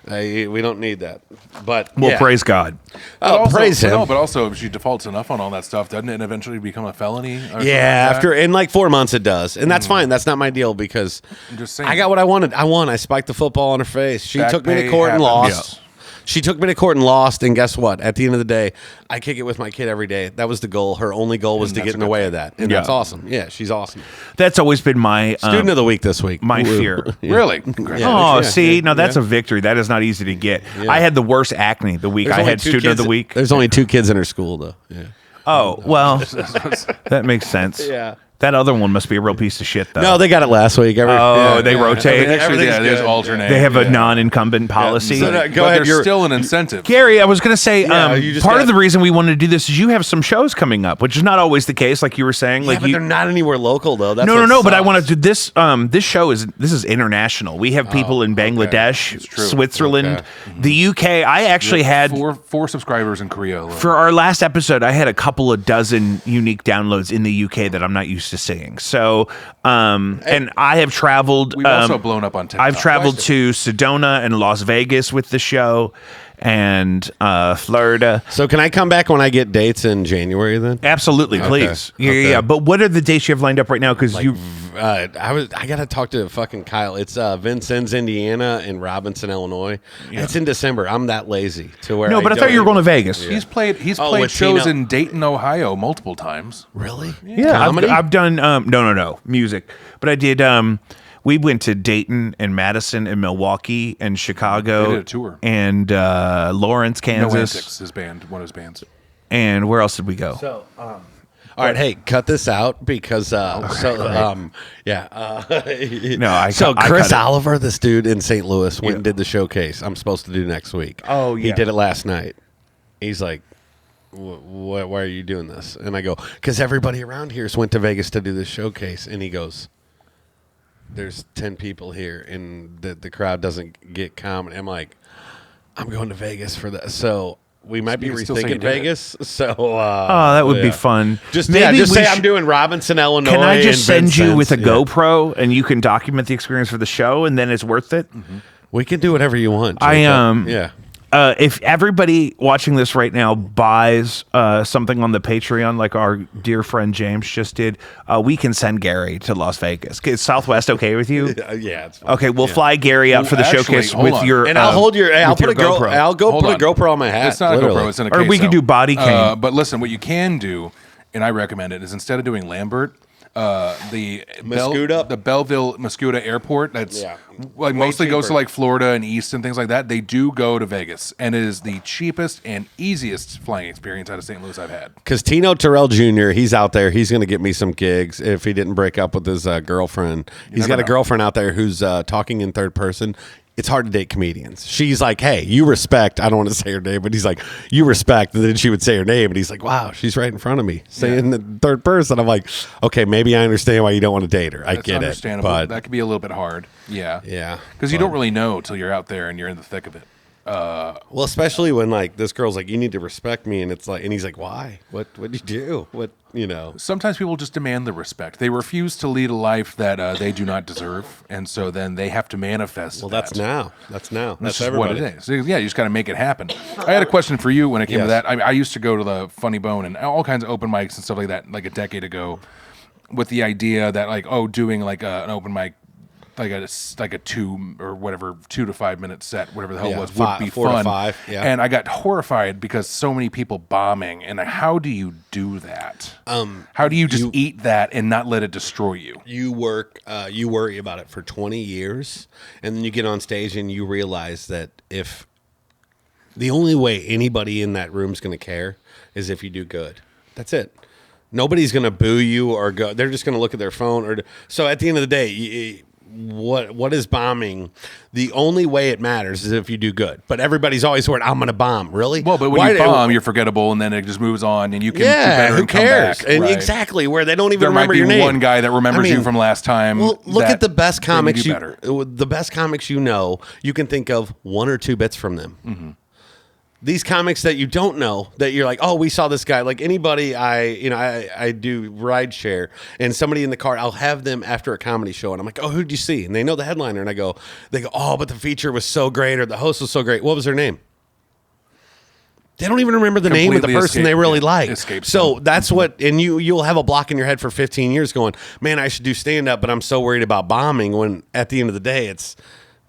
we don't need that. But Well, yeah. praise God. Oh, Also- praise him. No, but also if she defaults enough on all that stuff, doesn't it eventually become a felony? Or something like Yeah, that? after in like 4 months it does, and that's fine. That's not my deal because I'm just saying. I got what I wanted. I won. I spiked the football on her face. She Back took me to pay court and happens. lost. She took me to court and lost, and guess what? At the end of the day, I kick it with my kid every day. That was the goal. Her only goal was And to that's get a in the good way thing. of that, and Yeah. that's awesome. Yeah, she's awesome. That's always been my Student of the week this week. my Woo. fear. Really? Oh, Yeah, see, yeah, now that's yeah. a victory. That is not easy to get. I had the worst acne the week There's I only had 2 student of kids- the week. There's only 2 kids in her school though. Yeah. Oh, well, that makes sense. Yeah. That other one must be a real piece of shit, though. No, they got it last week. They rotate. Actually, yeah, there's good. alternate. They have a yeah. non-incumbent policy. So, But go ahead. there's You're, still an incentive. Gary, I was going to say, you just part got- of the reason we wanted to do this is you have some shows coming up, which is not always the case, like you were saying. yeah, Like but you, they're not anywhere local though. That's no, what but I sucks. want to do this. This show is international. We have people in Bangladesh, true. Switzerland, Okay. the UK. I actually had four subscribers in Korea alone. for our last episode, I had a couple of dozen unique downloads in the UK that I'm not used to seeing. So, and I have traveled. We've also blown up on TikTok. I've traveled to Sedona and Las Vegas with the show, and Florida. So can I come back when I get dates in January then? Absolutely, please. Yeah, Okay. yeah. But what are the dates you have lined up right now? Because you. I gotta talk to fucking Kyle. It's Vincennes, Indiana, and Robinson, Illinois. It's in December. I'm that lazy to where. No, but I thought you were going to Vegas. He's played Oh, played with shows Tino. in Dayton, Ohio, multiple times. Really? Yeah, Comedy? I've done no music, but I did. We went to Dayton and Madison and Milwaukee and Chicago. They did a tour. And Lawrence, No Kansas. Antics, his band, one of his bands. And where else did we go? All right, hey, cut this out because Oh, yeah. I Chris cut it. Oliver, this dude in St. Louis, went and did the showcase. I'm supposed to do next week. Oh, he yeah. did it last night. He's like, why are you doing this? And I go, because everybody around here went to Vegas to do this showcase. And he goes, there's 10 people here, and the crowd doesn't get comedy. I'm like, I'm going to Vegas for that. So we might be you can still say you rethinking did it. Vegas. So Oh, that would be yeah. fun. Just Maybe just we say sh- I'm doing Robinson, Illinois. Can I just and send you with a Vincennes. Yeah. GoPro and you can document the experience for the show, and then it's worth it? We can do whatever you want. I Jacob. Yeah. If everybody watching this right now buys something on the Patreon, like our dear friend James just did, we can send Gary to Las Vegas. Is Southwest okay with you? Yeah, it's fine. Okay, we'll fly Gary out Well, for the actually, showcase hold with on. your. And I'll hold your. I'll with put a your GoPro. I'll go Hold put on. a GoPro on my hat. It's not a literally. GoPro. It's in a Or case. we could do body cam. But listen, what you can do, and I recommend it, is instead of doing Lambert, the Mascoutah? the Belleville Mascoutah Airport. That's Yeah. like Way mostly goes to cheaper. like Florida and East and things like that. They do go to Vegas, and it is the cheapest and easiest flying experience out of St. Louis I've had. Because Tino Terrell Jr., he's out there. He's going to get me some gigs if he didn't break up with his girlfriend. He's never got a know. girlfriend out there who's talking in third person. It's hard to date comedians. She's like, hey, you respect. I don't want to say her name, but he's like, you respect. And then she would say her name, and he's like, wow, she's right in front of me saying the third person. I'm like, okay, maybe I understand why you don't want to date her. I That's get it. understandable. But That could be a little bit hard. Yeah. yeah. Because you But- don't really know till you're out there and you're in the thick of it. Well, especially when like this girl's like, you need to respect me, and it's like, and he's like, why? What'd you do? What, you know? Sometimes people just demand the respect. They refuse to lead a life that they do not deserve, and so then they have to manifest. Well, that's now. That's now. That's That's just what everybody. it is. So, yeah, you just got to make it happen. I had a question for you when it came to Yes. that. I used to go to the Funny Bone and all kinds of open mics and stuff like that, like a decade ago, with the idea that like, oh, doing like an open mic like a 2 or whatever 2 to 5 minute set, whatever the hell it was, five, would be 4 fun. to 5. Yeah. And I got horrified because so many people bombing. And how do you do that? How do you just eat that and not let it destroy you? You worry about it for 20 years, and then you get on stage and you realize that if the only way anybody in that room is going to care is if you do good. That's it. Nobody's going to boo you or go. They're just going to look at their phone. So at the end of the day, what is bombing? The only way it matters is if you do good. But everybody's always worried, I'm going to bomb. Really? Well, but when you bomb, you're forgettable, and then it just moves on, and you can do better who and come cares? back. And Right. exactly, where they don't even There might remember be your name. one guy that remembers you from last time. Well, look at the best comics. The best comics you know, you can think of 1 or 2 bits from them. Mm-hmm. These comics that you don't know, that you're like, oh, we saw this guy. Like anybody, I do ride share, and somebody in the car, I'll have them after a comedy show, and I'm like, oh, who'd you see? And they know the headliner, and they go, oh, but the feature was so great, or the host was so great. What was their name? They don't even remember the name of the person they really like. So that's what, and you'll have a block in your head for 15 years going, man, I should do stand up, but I'm so worried about bombing. When at the end of the day,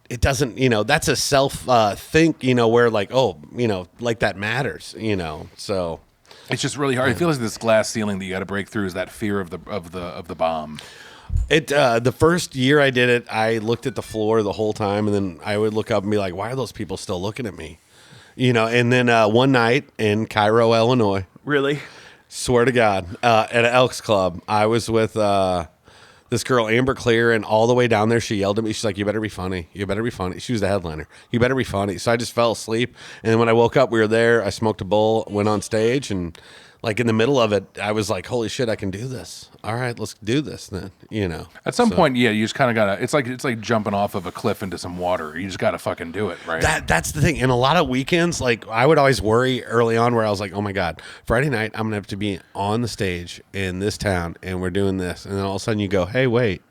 it doesn't, that's a self think, where like, oh, like that matters, so it's just really hard. I feel like this glass ceiling that you got to break through is that fear of the bomb. The first year I did it, I looked at the floor the whole time, and then I would look up and be like, why are those people still looking at me? And then one night in Cairo, Illinois, Really? swear to God, at an Elks Club, I was with this girl, Amber Clear, and all the way down there, she yelled at me. She's like, you better be funny. You better be funny. She was the headliner. You better be funny. So I just fell asleep. And then when I woke up, we were there. I smoked a bowl, went on stage, and like in the middle of it, I was like, holy shit, I can do this. All right, let's do this then, At some point, yeah, you just kind of got to, it's like jumping off of a cliff into some water. You just got to fucking do it, right? That's the thing. And a lot of weekends, like I would always worry early on where I was like, oh my God, Friday night, I'm going to have to be on the stage in this town and we're doing this. And then all of a sudden you go, hey, wait,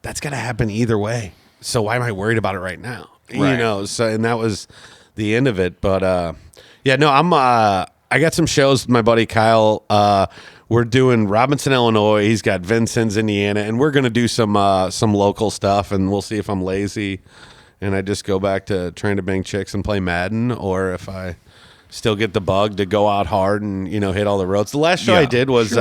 that's going to happen either way. So why am I worried about it right now? Right. So, and that was the end of it. But I got some shows with my buddy Kyle. We're doing Robinson, Illinois. He's got Vincennes, Indiana, and we're going to do some local stuff, and we'll see if I'm lazy and I just go back to trying to bang chicks and play Madden, or if I still get the bug to go out hard and hit all the roads. The last show I did was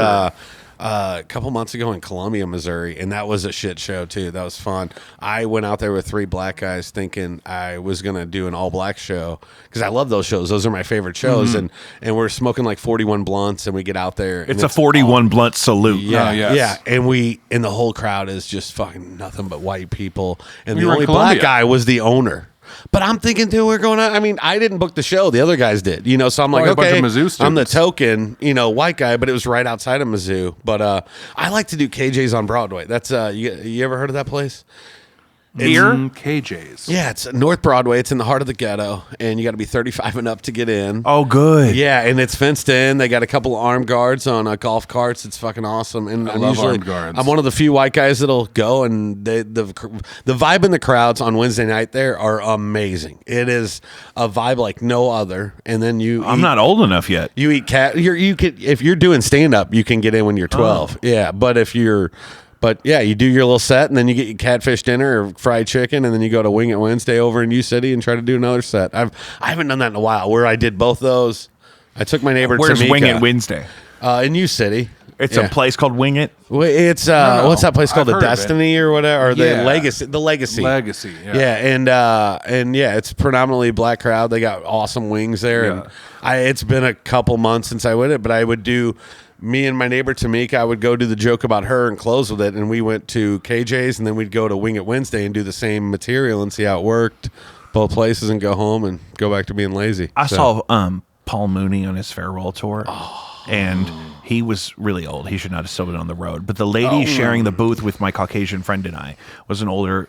a couple months ago in Columbia, Missouri, and that was a shit show too. That was fun. I went out there with 3 black guys thinking I was going to do an all-black show because I love those shows. Those are my favorite shows, and we're smoking like 41 blunts, and we get out there. It's a 41 blunt salute. Yeah, and the whole crowd is just fucking nothing but white people, and We the were in only Columbia. black guy was the owner. But I'm thinking, dude, we're going on. I mean, I didn't book the show. The other guys did, So I'm like, a bunch okay, of Mizzou I'm the students. token, white guy, but it was right outside of Mizzou. But I like to do KJ's on Broadway. That's you ever heard of that place? Here? KJ's. Yeah, it's North Broadway. It's in the heart of the ghetto, and you got to be 35 and up to get in. Oh, good. Yeah, and it's fenced in. They got a couple of armed guards on golf carts. It's fucking awesome. And I love armed guards. I'm one of the few white guys that'll go, and the vibe in the crowds on Wednesday night there are amazing. It is a vibe like no other. And then I'm not old enough yet. You eat cat. You could, if you're doing stand up, you can get in when you're 12. Yeah, but if you're. But yeah, you do your little set, and then you get your catfish dinner or fried chicken, and then you go to Wing It Wednesday over in U City and try to do another set. I haven't done that in a while. Where I did both those, I took my neighbor. Where's Tamika, Wing It Wednesday? in U City. It's a place called Wing It. Well, it's No. what's that place called? I've The heard of it. Destiny or whatever, or Yeah. the Legacy. The Legacy. Legacy. Yeah, and yeah, it's predominantly black crowd. They got awesome wings there, Yeah. and it's been a couple months since I went it, but I would do. Me and my neighbor Tamika, I would go do the joke about her and close with it, and we went to KJ's, and then we'd go to Wing It Wednesday and do the same material and see how it worked, both places, and go home and go back to being lazy. I saw Paul Mooney on his farewell tour, and he was really old. He should not have still been on the road. But the lady sharing the booth with my Caucasian friend and I was an older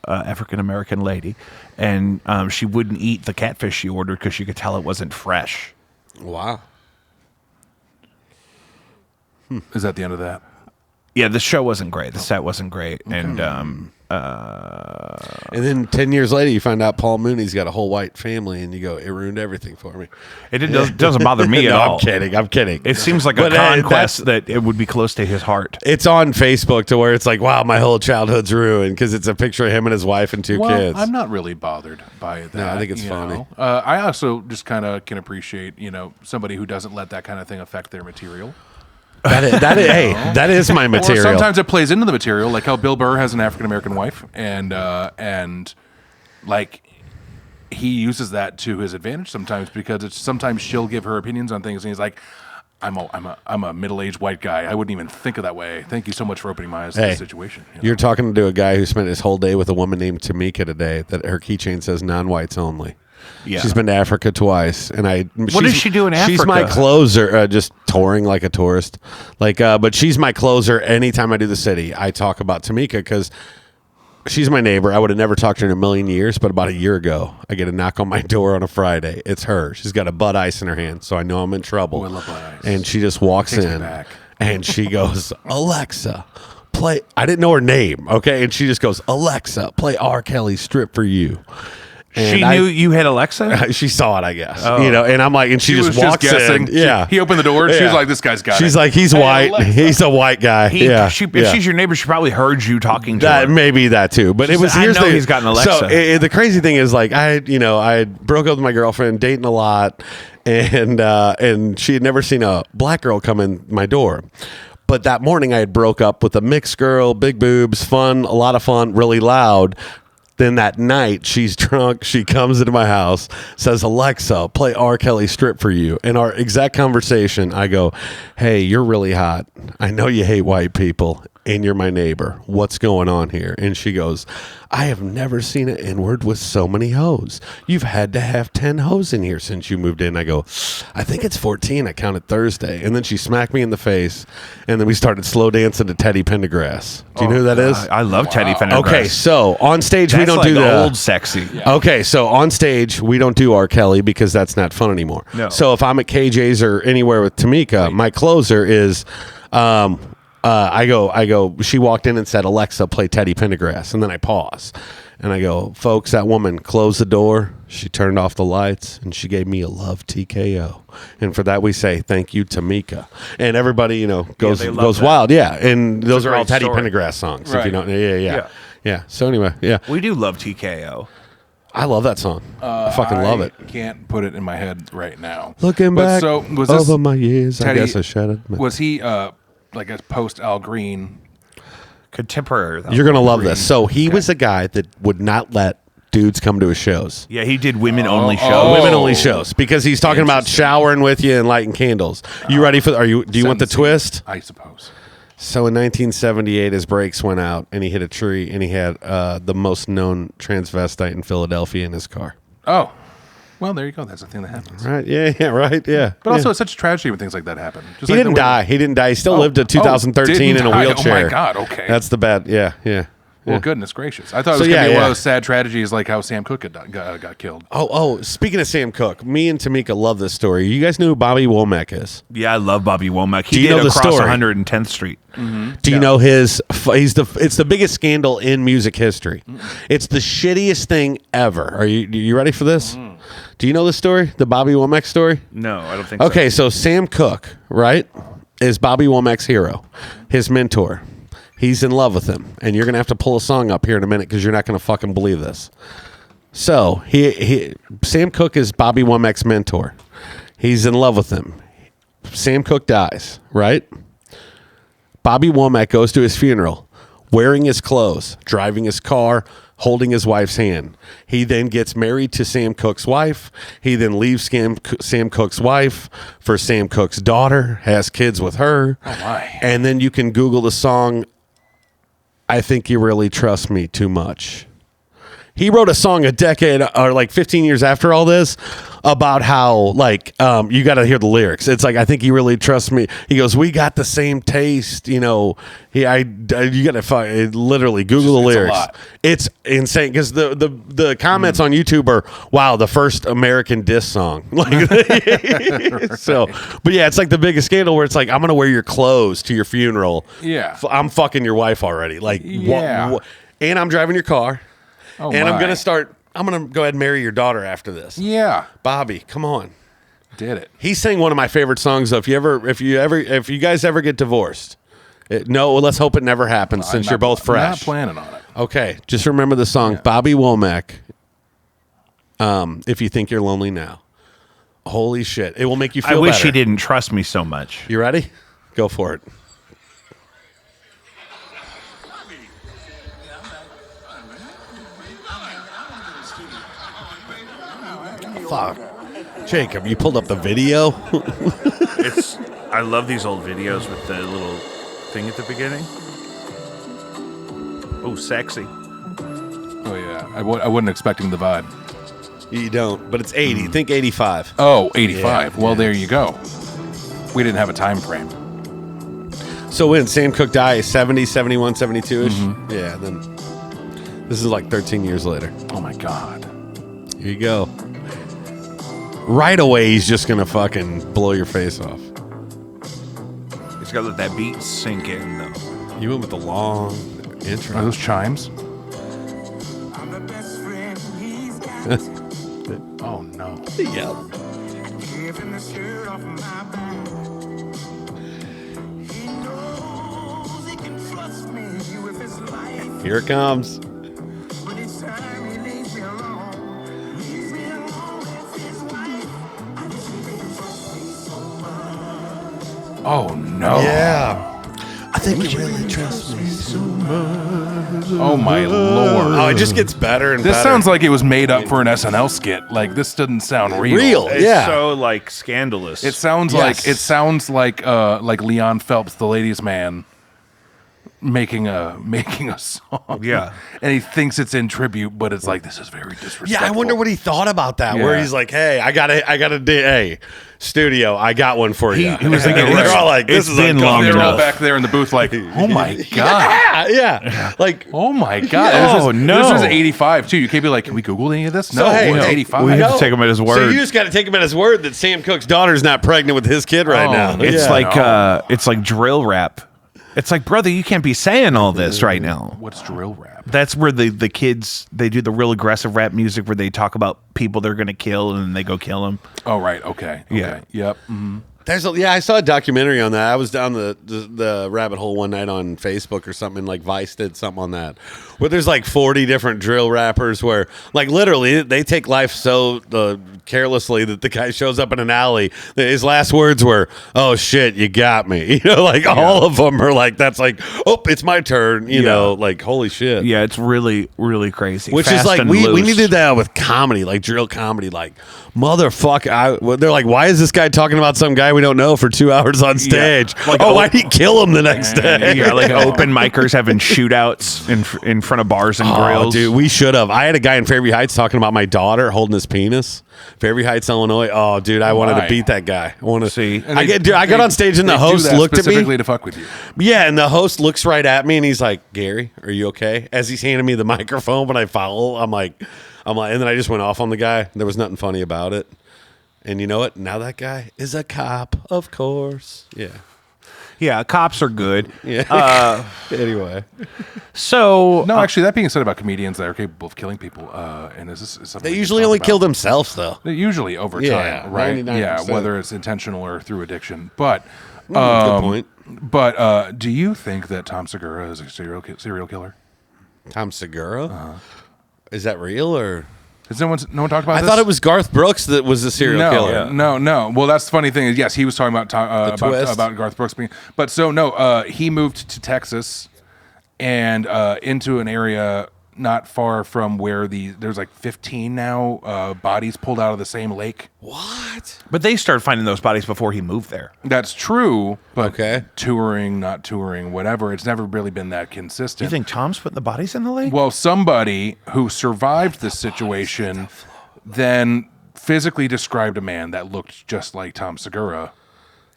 African-American lady, and she wouldn't eat the catfish she ordered because she could tell it wasn't fresh. Wow. Is that the end of that? Yeah, the show wasn't great. The set wasn't great, and And then 10 years later, you find out Paul Mooney's got a whole white family, and you go, it ruined everything for me. Doesn't bother me at No, all. I'm kidding. It seems like a conquest that it would be close to his heart. It's on Facebook to where it's like, wow, my whole childhood's ruined because it's a picture of him and his wife and two kids. I'm not really bothered by that. No, I think it's funny. know. I also just kind of can appreciate, somebody who doesn't let that kind of thing affect their material. That is my material. Or sometimes it plays into the material, like how Bill Burr has an African American wife, and like he uses that to his advantage sometimes because sometimes she'll give her opinions on things, and he's like, I'm a middle-aged white guy. I wouldn't even think of that way. Thank you so much for opening my eyes to the situation. You're talking to a guy who spent his whole day with a woman named Tamika today. That her keychain says non-whites only. Yeah. She's been to Africa twice, and What does she do in Africa? She's my closer, just touring like a tourist. But she's my closer. Anytime I do the city, I talk about Tamika because she's my neighbor. I would have never talked to her in a million years, but about a year ago, I get a knock on my door on a Friday. It's her. She's got a Bud Ice in her hand, so I know I'm in trouble. I love Bud Ice. And she just walks Takes me in, back. and she goes, Alexa, play. I didn't know her name, okay? And she just goes, Alexa, play R. Kelly Strip for You. And She knew you had Alexa? She saw it, I guess. Oh. And I'm like, and she just was walks guessing. in. Yeah. He opened the door. She was like, this guy's got it. She's like, he's white. Alexa. He's a white guy. If she's your neighbor, she probably heard you talking to That her. maybe that too, but it was. I Here's know the, he's got an Alexa. So the crazy thing is, like, I broke up with my girlfriend, dating a lot, and she had never seen a black girl come in my door. But that morning, I had broke up with a mixed girl, big boobs, fun, a lot of fun, really loud. Then that night, she's drunk. She comes into my house, says, Alexa, play R. Kelly Strip for You. In our exact conversation, I go, hey, you're really hot. I know you hate white people, and you're my neighbor. What's going on here? And she goes, I have never seen an N-word with so many hoes. You've had to have 10 hoes in here since you moved in. I go, I think it's 14. I counted Thursday. And then she smacked me in the face, and then we started slow dancing to Teddy Pendergrass. Do you know who that is? I love Teddy Pendergrass. Okay, so on stage we don't like do the old sexy. Yeah. Okay, so on stage we don't do R. Kelly because that's not fun anymore. No. So if I'm at KJ's or anywhere with Tamika, my closer is, I go. She walked in and said, Alexa, play Teddy Pendergrass, and then I pause, and I go, folks, that woman closed the door. She turned off the lights, and she gave me a love TKO. And for that, we say, thank you, Tamika. And everybody, goes wild. Yeah. And those are all great Teddy story. Pendergrass songs. Right. If you don't, yeah. So anyway, yeah. We do love TKO. I love that song. I fucking love it. Can't put it in my head right now. Looking But back so was this over my years, Teddy- I guess I shattered. Was he like a post Al Green? Contemporary. though. You're going to love this. So he was a guy that would not let dudes come to his shows. Yeah, he did women-only shows. Women only shows because he's talking about showering with you and lighting candles. You ready for? Do you want the Sentencing, twist? I suppose. So in 1978, his brakes went out and he hit a tree and he had the most known transvestite in Philadelphia in his car. Oh, well, there you go. That's the thing that happens. Right? Yeah. Right? Yeah. But also, it's such a tragedy when things like that happen. Just He like didn't the way- die. He didn't die. He still lived to 2013 didn't in a die. wheelchair. Oh my God! Okay. That's the bad. Yeah. Well, goodness gracious. I thought it So, was going to yeah, be one yeah. of those sad tragedies like how Sam Cooke got killed. Oh, speaking of Sam Cooke, me and Tamika love this story. You guys know who Bobby Womack is? Yeah, I love Bobby Womack. He Do you did know the across story? 110th Street. Do you know his? It's the biggest scandal in music history. It's the shittiest thing ever. Are you ready for this? Do you know the story? The Bobby Womack story? No, I don't think so. Okay, so Sam Cooke, right, is Bobby Womack's hero, his mentor. He's in love with him, and you're gonna have to pull a song up here in a minute because you're not gonna fucking believe this. So Sam Cooke is Bobby Womack's mentor. He's in love with him. Sam Cooke dies, right? Bobby Womack goes to his funeral, wearing his clothes, driving his car, holding his wife's hand. He then gets married to Sam Cooke's wife. He then leaves Sam Cooke's wife for Sam Cooke's daughter, has kids with her. Oh, my. And then you can Google the song, I Think You Really Trust Me Too Much. He wrote a song a decade or like 15 years after all this about how like you got to hear the lyrics. It's like, I think he really trusts me. He goes, we got the same taste, you know. You got to literally Google the lyrics. It's insane because the comments on YouTube are, wow, the first American diss song. Like, so, but yeah, it's like the biggest scandal where it's like, I'm gonna wear your clothes to your funeral. Yeah, I'm fucking your wife already. Like, yeah. And I'm driving your car. Oh, and my. I'm gonna go ahead and marry your daughter after this. Yeah, Bobby, come on. did it. He sang one of my favorite songs. Though, if you guys ever get divorced, let's hope it never happens since you're both fresh. I'm not planning on it. Okay, just remember the song Bobby Womack. If you think you're lonely now, holy shit, it will make you feel I wish better. he didn't trust me so much. You ready? Go for it. Fuck. Jacob, you pulled up the video? I love these old videos with the little thing at the beginning. Oh, sexy. Oh yeah, I wasn't expecting the vibe. You don't, but it's 80. Think 85. Oh, 85. Yeah, Well, yeah. there you go. We didn't have a time frame. So when Sam Cooke died, 70, 71, 72-ish? Yeah, then this is like 13 years later. Oh my god. Here you go. Right away, he's just going to fucking blow your face off. He's got to let that beat sink in, though. You went with the long Are intro. those chimes? Oh no. Yep. Here it comes. Oh no. Yeah. I think you really trust me. Oh my lord. Oh, it just gets better and This better. sounds like it was made up for an SNL skit. Like this doesn't sound real. Real. It's Yeah. so, like, scandalous. It sounds Yes. like Leon Phelps, the ladies' man, making a song. Yeah. And he thinks it's in tribute, but it's like this is very disrespectful. Yeah, I wonder what he thought about that. Where Yeah. he's like, "Hey, I got hey, studio, I got one for you." he was like, And they're all like, "This it's is been long They're all enough. back there in the booth like, oh my god. yeah. Like, Oh my god. Oh, no. This is 85 too. You can't be like, can we Google any of this? No, hey, it's hey, 85. we have no. to take him at his So word. you just got to take him at his word that Sam Cooke's daughter's not pregnant with his kid right Oh, now. It's Yeah. it's like drill rap. It's like, brother, you can't be saying all this right now. What's drill rap? That's where the kids, they do the real aggressive rap music where they talk about people they're going to kill and then they go kill them. Oh right, okay. Yeah. Yep. Mhm. I saw a documentary on that. I was down the rabbit hole one night on Facebook or something, and like Vice did something on that, where there's like 40 different drill rappers where like literally they take life so carelessly that the guy shows up in an alley. His last words were, "Oh shit, you got me." You know, like all of them are like, that's like, "Oh, it's my turn." You know, like holy shit. Yeah, it's really, really crazy. Which Fast is like and we loose. needed that with comedy, like drill comedy, like motherfucker. They're like, why is this guy talking about some guy we don't know for 2 hours on stage? Like, oh, why'd he kill him the next day? Yeah, like open micers having shootouts in front of bars and Oh, grills. dude, we should have. I had a guy in Fairview Heights talking about my daughter holding his penis. Fairview Heights, Illinois. Oh, dude, I wanted to Why? beat that guy. I want to See. And I got on stage and the they do host that looked at me. specifically to fuck with you. Yeah, and the host looks right at me and he's like, "Gary, are you okay?" As he's handing me the microphone, when I follow, I'm like, and then I just went off on the guy. There was nothing funny about it. And you know what? Now that guy is a cop, of course. Yeah. Yeah, cops are good. Yeah. Anyway. So No, actually, that being said about comedians that are capable of killing people, and is something They we can usually talk only about. kill themselves, though. They usually over Yeah, time, right? 99%. Yeah, whether it's intentional or through addiction. But Good point. But do you think that Tom Segura is a serial killer? Tom Segura? Is that real or? Has no one talked about I this? thought it was Garth Brooks that was the serial killer. No. Well, that's the funny thing is, yes, he was talking about twist. about Garth Brooks being, but so no, he moved to Texas and into an area not far from where there's like 15 now bodies pulled out of the same lake. What? But they started finding those bodies before he moved there. That's true, but Okay. touring, not touring, whatever, it's never really been that consistent. Do you think Tom's putting the bodies in the lake? Well, somebody who survived this situation then physically described a man that looked just like Tom Segura.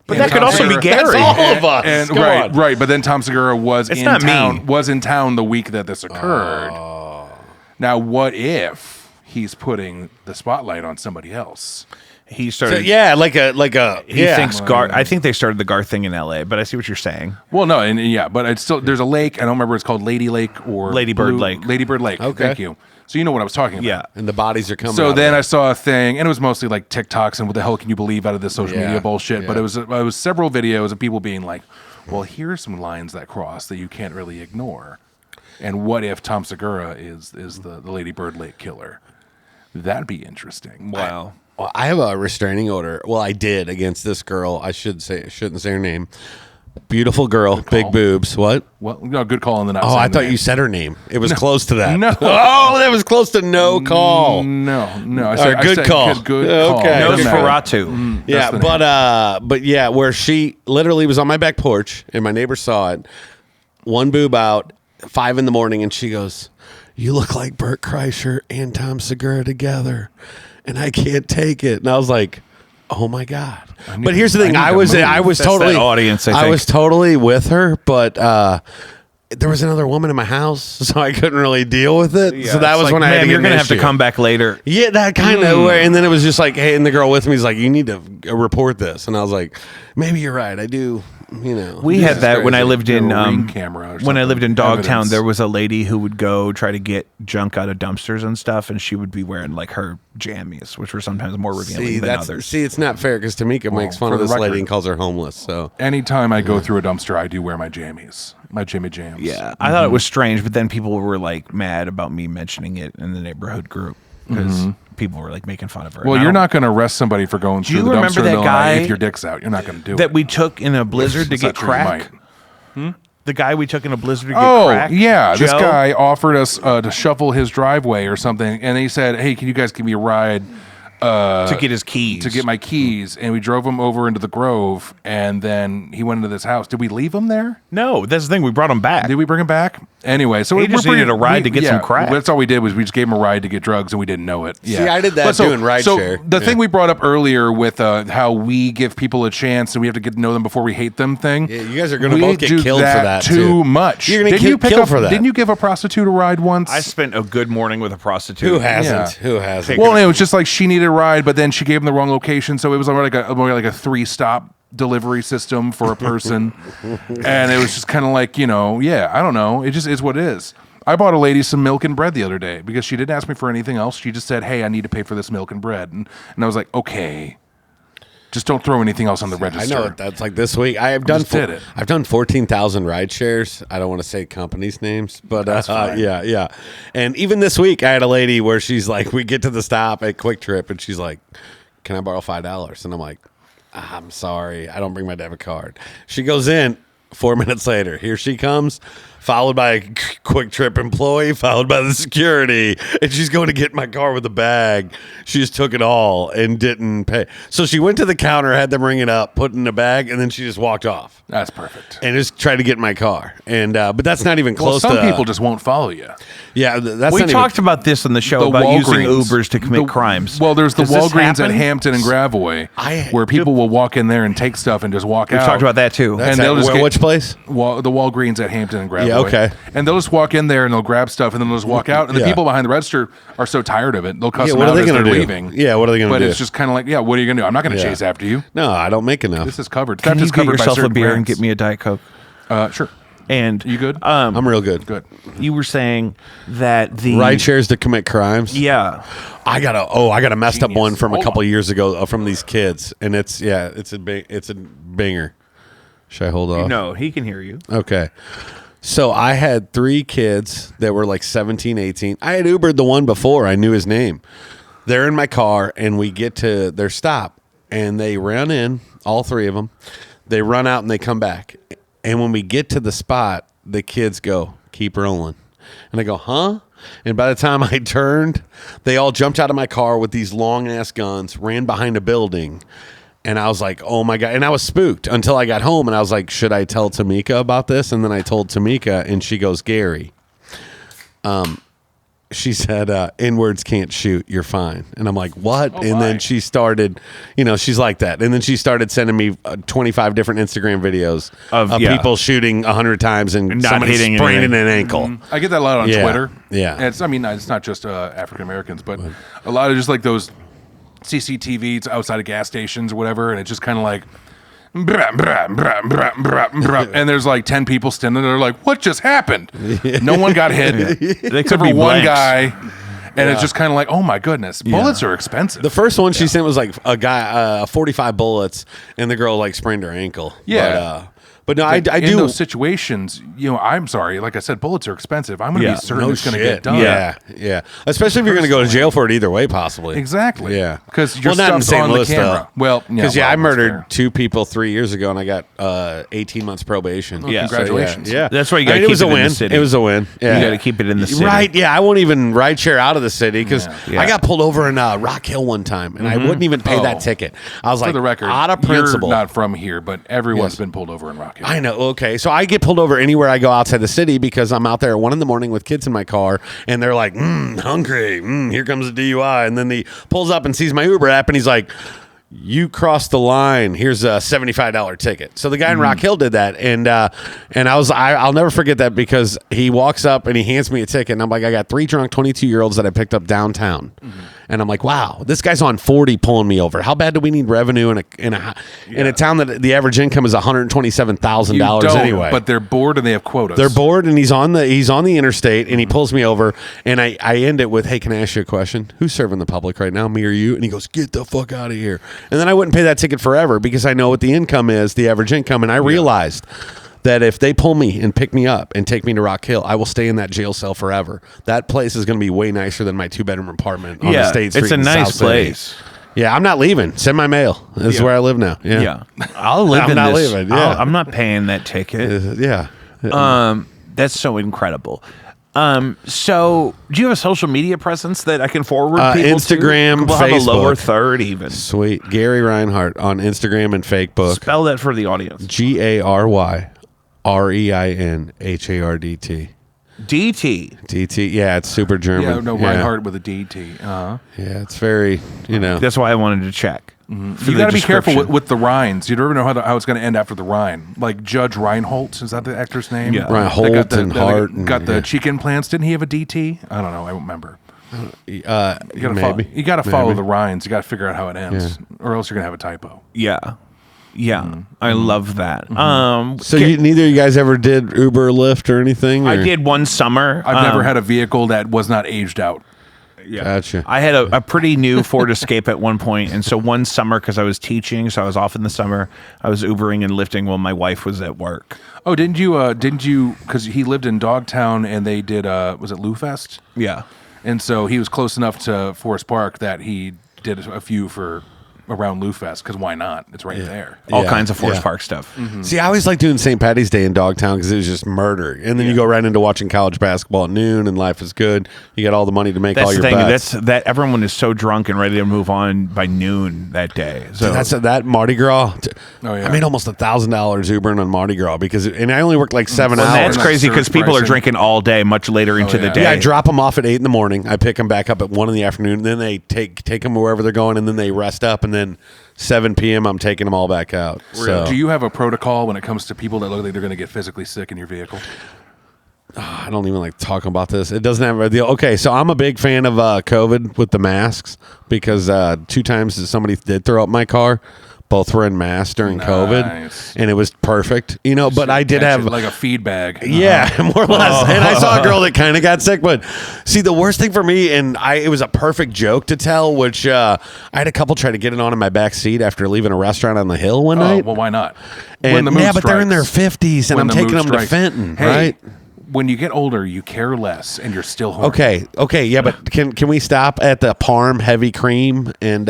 but And that could Tom also be Segura- Gary. That's all of us. And Go on. right. But then Tom Segura was It's in not town. me. Was in town the week that this occurred. Now, what if he's putting the spotlight on somebody else? He So, started. yeah, like a He yeah. thinks Gar. I think they started the Gar thing in L.A., but I see what you're saying. Well, no, and yeah, but it's still there's a lake. I don't remember. It's called Lady Lake or Lady Bird Lake. Lady Bird Lake. Okay. Thank you. So you know what I was talking about. Yeah. and the bodies are coming. So out then of I it. saw a thing, and it was mostly like TikToks and what the hell can you believe out of this social Yeah, media bullshit. But yeah. it was several videos of people being like, "Well, here's some lines that cross that you can't really ignore." And what if Tom Segura is the Lady Bird Lake killer? That'd be interesting. Wow. Well, I have a restraining order. Well, I did against this girl. I shouldn't say her name. Beautiful girl, big boobs. What? Well, no, good call on the not. Oh, saying I the thought name. you said her name. It was close to that. No. Oh, that was close to no call. No. I Good said call. Good Okay. call. Nose Doesn't matter. Ferratu. Yeah, That's the but yeah, where she literally was on my back porch and my neighbor saw it. One boob out, 5 a.m, and she goes, "You look like Bert Kreischer and Tom Segura together, and I can't take it." And I was like, "Oh my god!" need But here's the to- thing: I I need was to move. totally That's that audience, I I think. was totally with her, but there was another woman in my house, so I couldn't really deal with it. so that It's was like, when I had man, to get you're an gonna have to issue. come back later. Yeah, that kind of way. And then it was just like, hey, and the girl with me is like, you need to report this. And I was like, maybe you're right. I do, you know. We This had is that when I crazy. lived in Get a ring camera or when I lived in something. Dogtown. Evidence. There was a lady who would go try to get junk out of dumpsters and stuff, and she would be wearing like her jammies, which were sometimes more revealing See, than others. see, it's not fair because Tamika makes fun for of the this lady record- and calls her homeless. So Anytime I go through a dumpster, I do wear my jammies, my Jimmy Jams. Yeah, I thought it was strange, but then people were like mad about me mentioning it in the neighborhood group because people were like making fun of her. Well, And I you're don't- not going to arrest somebody for going Do you through the remember dumpster in that the middle of the night guy if your dick's out. You're not going to do that it. we took in a blizzard to It's get not true, you crack. might. The guy we took in a blizzard to get Oh, crack. yeah. This Joe? guy offered us to shovel his driveway or something, and he said, "Hey, can you guys give me a ride to get his keys. to get my keys?" And we drove him over into the Grove, and then he went into this house. Did we leave him there? No, that's the thing. We brought him back. Did we bring him back? Anyway, so He we're just pretty- needed a ride to get some crack. That's all we did was we just gave him a ride to get drugs, and we didn't know it. Yeah. See, I did that But doing rideshare. So the Yeah. thing we brought up earlier with how we give people a chance and we have to get to know them before we hate them thing. Yeah, you guys are gonna we both get do killed for that, too too. much. You're gonna Didn't get you pick killed up, for that. Didn't you give a prostitute a ride once? I spent a good morning with a prostitute. who hasn't? Yeah. Who hasn't? Well, it was just like she needed a ride, but then she gave him the wrong location, so it was more like a 3-stop delivery system for a person, and it was just kind of like I don't know. It just is what it is. I bought a lady some milk and bread the other day because she didn't ask me for anything else. She just said, "Hey, I need to pay for this milk and bread," and I was like, "Okay, just don't throw anything else on the I register." know that's like this week. I have done. just did it. I've done 14,000 ride shares. I don't want to say companies' names, but yeah. And even this week, I had a lady where she's like, we get to the stop at Quick Trip, and she's like, "Can I borrow $5?" And I'm like, "I'm sorry, I don't bring my debit card." She goes in. 4 minutes later, here she comes, followed by a Quick Trip employee, followed by the security, and she's going to get in my car with a bag. She just took it all and didn't pay. So she went to the counter, had them ring it up, put it in a bag, and then she just walked off That's perfect. and just tried to get in my car. And but that's not even Well, close some to people just won't follow you. Yeah, that's We not talked about this on the show The about using Walgreens. Ubers to commit The- crimes. Well, there's the Does this Walgreens at happen? Hampton and Gravois, I- where people will walk in there and take stuff and just walk We've out. talked about that too. That's and they'll at- just get- which place? The Walgreens at Hampton and Gravois. Yeah, okay. And they'll just walk in there and they'll grab stuff and then they'll just walk out. And the Yeah. people behind the register are so tired of it. They'll cuss Yeah, them what are out they as gonna they're do? leaving. Yeah, what are they gonna But do? it's just kind of like, what are you going to do? I'm not going to Yeah. chase after you. No, I don't make enough. This is covered. Can Theft you is get covered by yourself a certain beer and grants. get me a Diet Coke? Sure. And You good? I'm real good. Good. you were saying that the Ride shares to commit crimes. Yeah, I got a messed up Genius. one from a Hold couple on. years ago from these kids, and it's a banger. Should I hold off? no, he can hear you. Okay. So I had 3 kids that were like 17, 18. I had Ubered the one before. I knew his name. They're in my car, and we get to their stop, and they run in, all 3 of them. They run out, and they come back. And when we get to the spot, the kids go, "Keep rolling." And I go, "Huh?" And by the time I turned, they all jumped out of my car with these long-ass guns, ran behind a building. And I was like, oh, my God. And I was spooked until I got home. And I was like, should I tell Tamika about this? And then I told Tamika, and she goes, Gary, she said, inwards can't shoot. You're fine. And I'm like, what? And then she started, she's like that. And then she started sending me 25 different Instagram videos of people shooting 100 times and not somebody hitting spraining an ankle. I get that a lot on Twitter. Yeah. And it's not just African Americans, but a lot of just like those CCTVs outside of gas stations or whatever. And it's just kind of like, brah, brah, brah, brah, brah, brah. And there's like 10 people standing there like, what just happened? No one got hit except for one guy. And it's just kind of like, oh my goodness, bullets are expensive. The first one she sent was like a guy, 45 bullets, and the girl like sprained her ankle. Yeah. But no, I do. In those situations, I'm sorry. Like I said, bullets are expensive. I'm going to be certain it's going to get done. Yeah. Especially if you're going to go to jail for it either way, possibly. Exactly. Yeah. Because your not in stuff's St. on Louis, the camera. though. Well, because I murdered 2 people 3 years ago, and I got 18 months probation. Yeah. Congratulations. Yeah. That's why you got to keep it in the city. It was a win. Yeah. You got to keep it in the city. Right. Yeah. I won't even ride share out of the city because I got pulled over in Rock Hill one time, and I wouldn't even pay that ticket. I was For like, the record, out of principle. you're not from here, but everyone's been pulled over in Rock Hill. I know. Okay. So I get pulled over anywhere I go outside the city because I'm out there at 1 a.m. with kids in my car, and they're like, hungry. Here comes a DUI. And then he pulls up and sees my Uber app, and he's like, you crossed the line. Here's a $75 ticket. So the guy in Rock Hill did that, and I'll never forget that because he walks up and he hands me a ticket, and I'm like, I got 3 drunk 22-year-olds that I picked up downtown, and I'm like, wow, this guy's on 40 pulling me over. How bad do we need revenue in a town that the average income is $127,000 anyway? But they're bored and they have quotas. They're bored, and he's on the interstate, and he pulls me over, and I end it with, hey, can I ask you a question? Who's serving the public right now, me or you? And he goes, get the fuck out of here. And then I wouldn't pay that ticket forever because I know what the income is, the average income, and I realized that if they pull me and pick me up and take me to Rock Hill, I will stay in that jail cell forever. That place is going to be way nicer than my 2-bedroom apartment on the State Street. It's a in nice South City. place. Yeah, I'm not leaving. Send my mail. This is where I live now. Yeah. I'll live I'm in not this. leaving. Yeah. I'm not paying that ticket. Yeah. That's so incredible. So do you have a social media presence that I can forward people Instagram, to? We'll Facebook. have a lower third even. Sweet. Gary Reinhardt on Instagram and Facebook. Spell that for the audience. GaryReinhardt. DT. DT. Yeah, it's super German. Yeah, no, Reinhardt with a DT. Yeah, it's very, That's why I wanted to check. You got to be careful with the Rhines. You never know how it's going to end after the Rhine. Like Judge Reinholtz, is that the actor's name? Yeah. Reinholdt and Hart. Got the cheek implants. Didn't he have a DT? I don't know. I don't remember. You got to follow the Rhines. You got to figure out how it ends, or else you're going to have a typo. Yeah. I love that. So neither of you guys ever did Uber or Lyft or anything? Or? I did one summer. I've never had a vehicle that was not aged out. Yeah. Gotcha. I had a pretty new Ford Escape at one point, and so one summer, because I was teaching, so I was off in the summer, I was Ubering and lifting while my wife was at work. Oh, didn't you? Because he lived in Dogtown, and they did. Was it Lou Fest? Yeah. And so he was close enough to Forest Park that he did a few for around Lou Fest, because why not? It's right there. All kinds of Forest Park stuff. See, I always like doing St. Patty's Day in Dogtown because it was just murder. And then you go right into watching college basketball at noon, and life is good. You got all the money to make all your bets. That everyone is so drunk and ready to move on by noon that day. So that's that Mardi Gras. Oh, yeah. I made almost $1,000 Ubering on Mardi Gras and I only worked like 7 hours. That's crazy because surge people are pricing. drinking all day, much later into the day. Yeah, I drop them off at 8 a.m. I pick them back up at 1 p.m. And then they take them wherever they're going, and then they rest up, and then 7 p.m. I'm taking them all back out. So. Do you have a protocol when it comes to people that look like they're going to get physically sick in your vehicle? I don't even like talking about this. It doesn't have a deal. Okay, so I'm a big fan of COVID with the masks because 2 times somebody did throw up my car. Both were in masks during COVID, and it was perfect, But I did have like a feed bag. Yeah, more or less. And I saw a girl that kind of got sick, but see, the worst thing for me, it was a perfect joke to tell, which I had a couple try to get it on in my back seat after leaving a restaurant on the hill one night. Well, why not? And, but they're in their 50s, and I'm taking them to Fenton, right? When you get older, you care less, and you're still horny. Okay, yeah, but can we stop at the Parm heavy cream and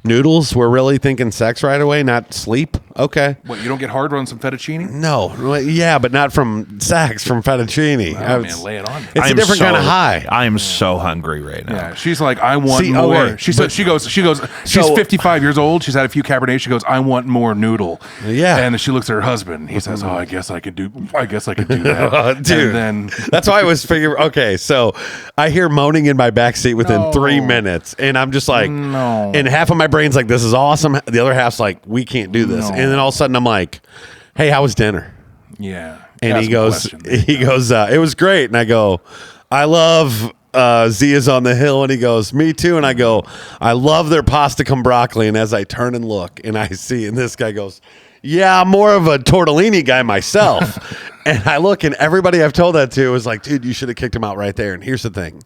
noodles? We're really thinking sex right away, not sleep. Okay. What, you don't get hard on some fettuccine? No. Well, yeah, but not from Saks, from fettuccine. Oh, man, lay it on me. It's a different kind of high. I am so hungry right now. Yeah, she's like, I want See, more. okay, She said, she goes. She's 55 years old. She's had a few Cabernet. She goes, I want more noodle. Yeah. And then she looks at her husband. He says, I guess I could do that. Dude, and then that's why I was figuring. Okay, so I hear moaning in my backseat within No. 3 minutes, and I'm just like, No. and half of my brain's like, this is awesome. The other half's like, we can't do this. No. And then all of a sudden, I'm like, hey, how was dinner? yeah. And Ask he him goes, questions. it was great. And I go, I love Zia's on the Hill. And he goes, me too. And I go, I love their pasta con broccoli. And as I turn and look, and I see, and this guy goes, yeah, I'm more of a tortellini guy myself. And I look, and everybody I've told that to is like, dude, you should have kicked him out right there. And here's the thing.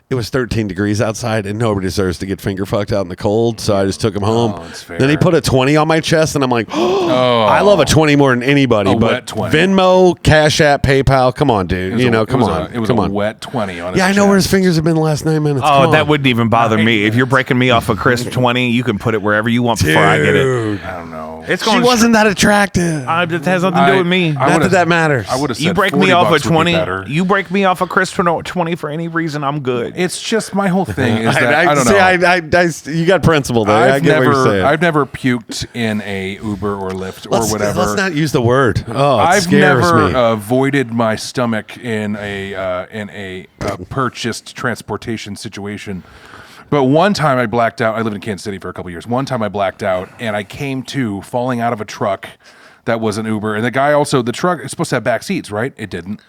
It was 13 degrees outside, and nobody deserves to get finger fucked out in the cold, so I just took him home. that's fair. Then he put a 20 on my chest, and I'm like, I love a 20 more than anybody. A but wet 20. Venmo, Cash App, PayPal, come on, dude. Come on. It was come a on. wet 20 on his Yeah, I know where his chest. fingers have been the last 9 minutes. Oh, Come that on. wouldn't even bother me. 9 If you're breaking me off a crisp 20, you can put it wherever you want before I get it. Dude. I don't know. It's She going. wasn't that attractive. It has nothing to do with me. Not that that matters. I would have said You break 40 me off a bucks would be 20. better. You break me off a crisp 20 for any reason, I'm good. It's just my whole thing is that I don't see, know. you got principle there. I get what you're saying. I've never puked in a Uber or Lyft or whatever. Let's not use the word. Oh, it I've scares never me. voided my stomach in a purchased transportation situation. But one time I blacked out. I lived in Kansas City for a couple years. One time I blacked out and I came to falling out of a truck that was an Uber. And the guy the truck is supposed to have back seats, right? It didn't.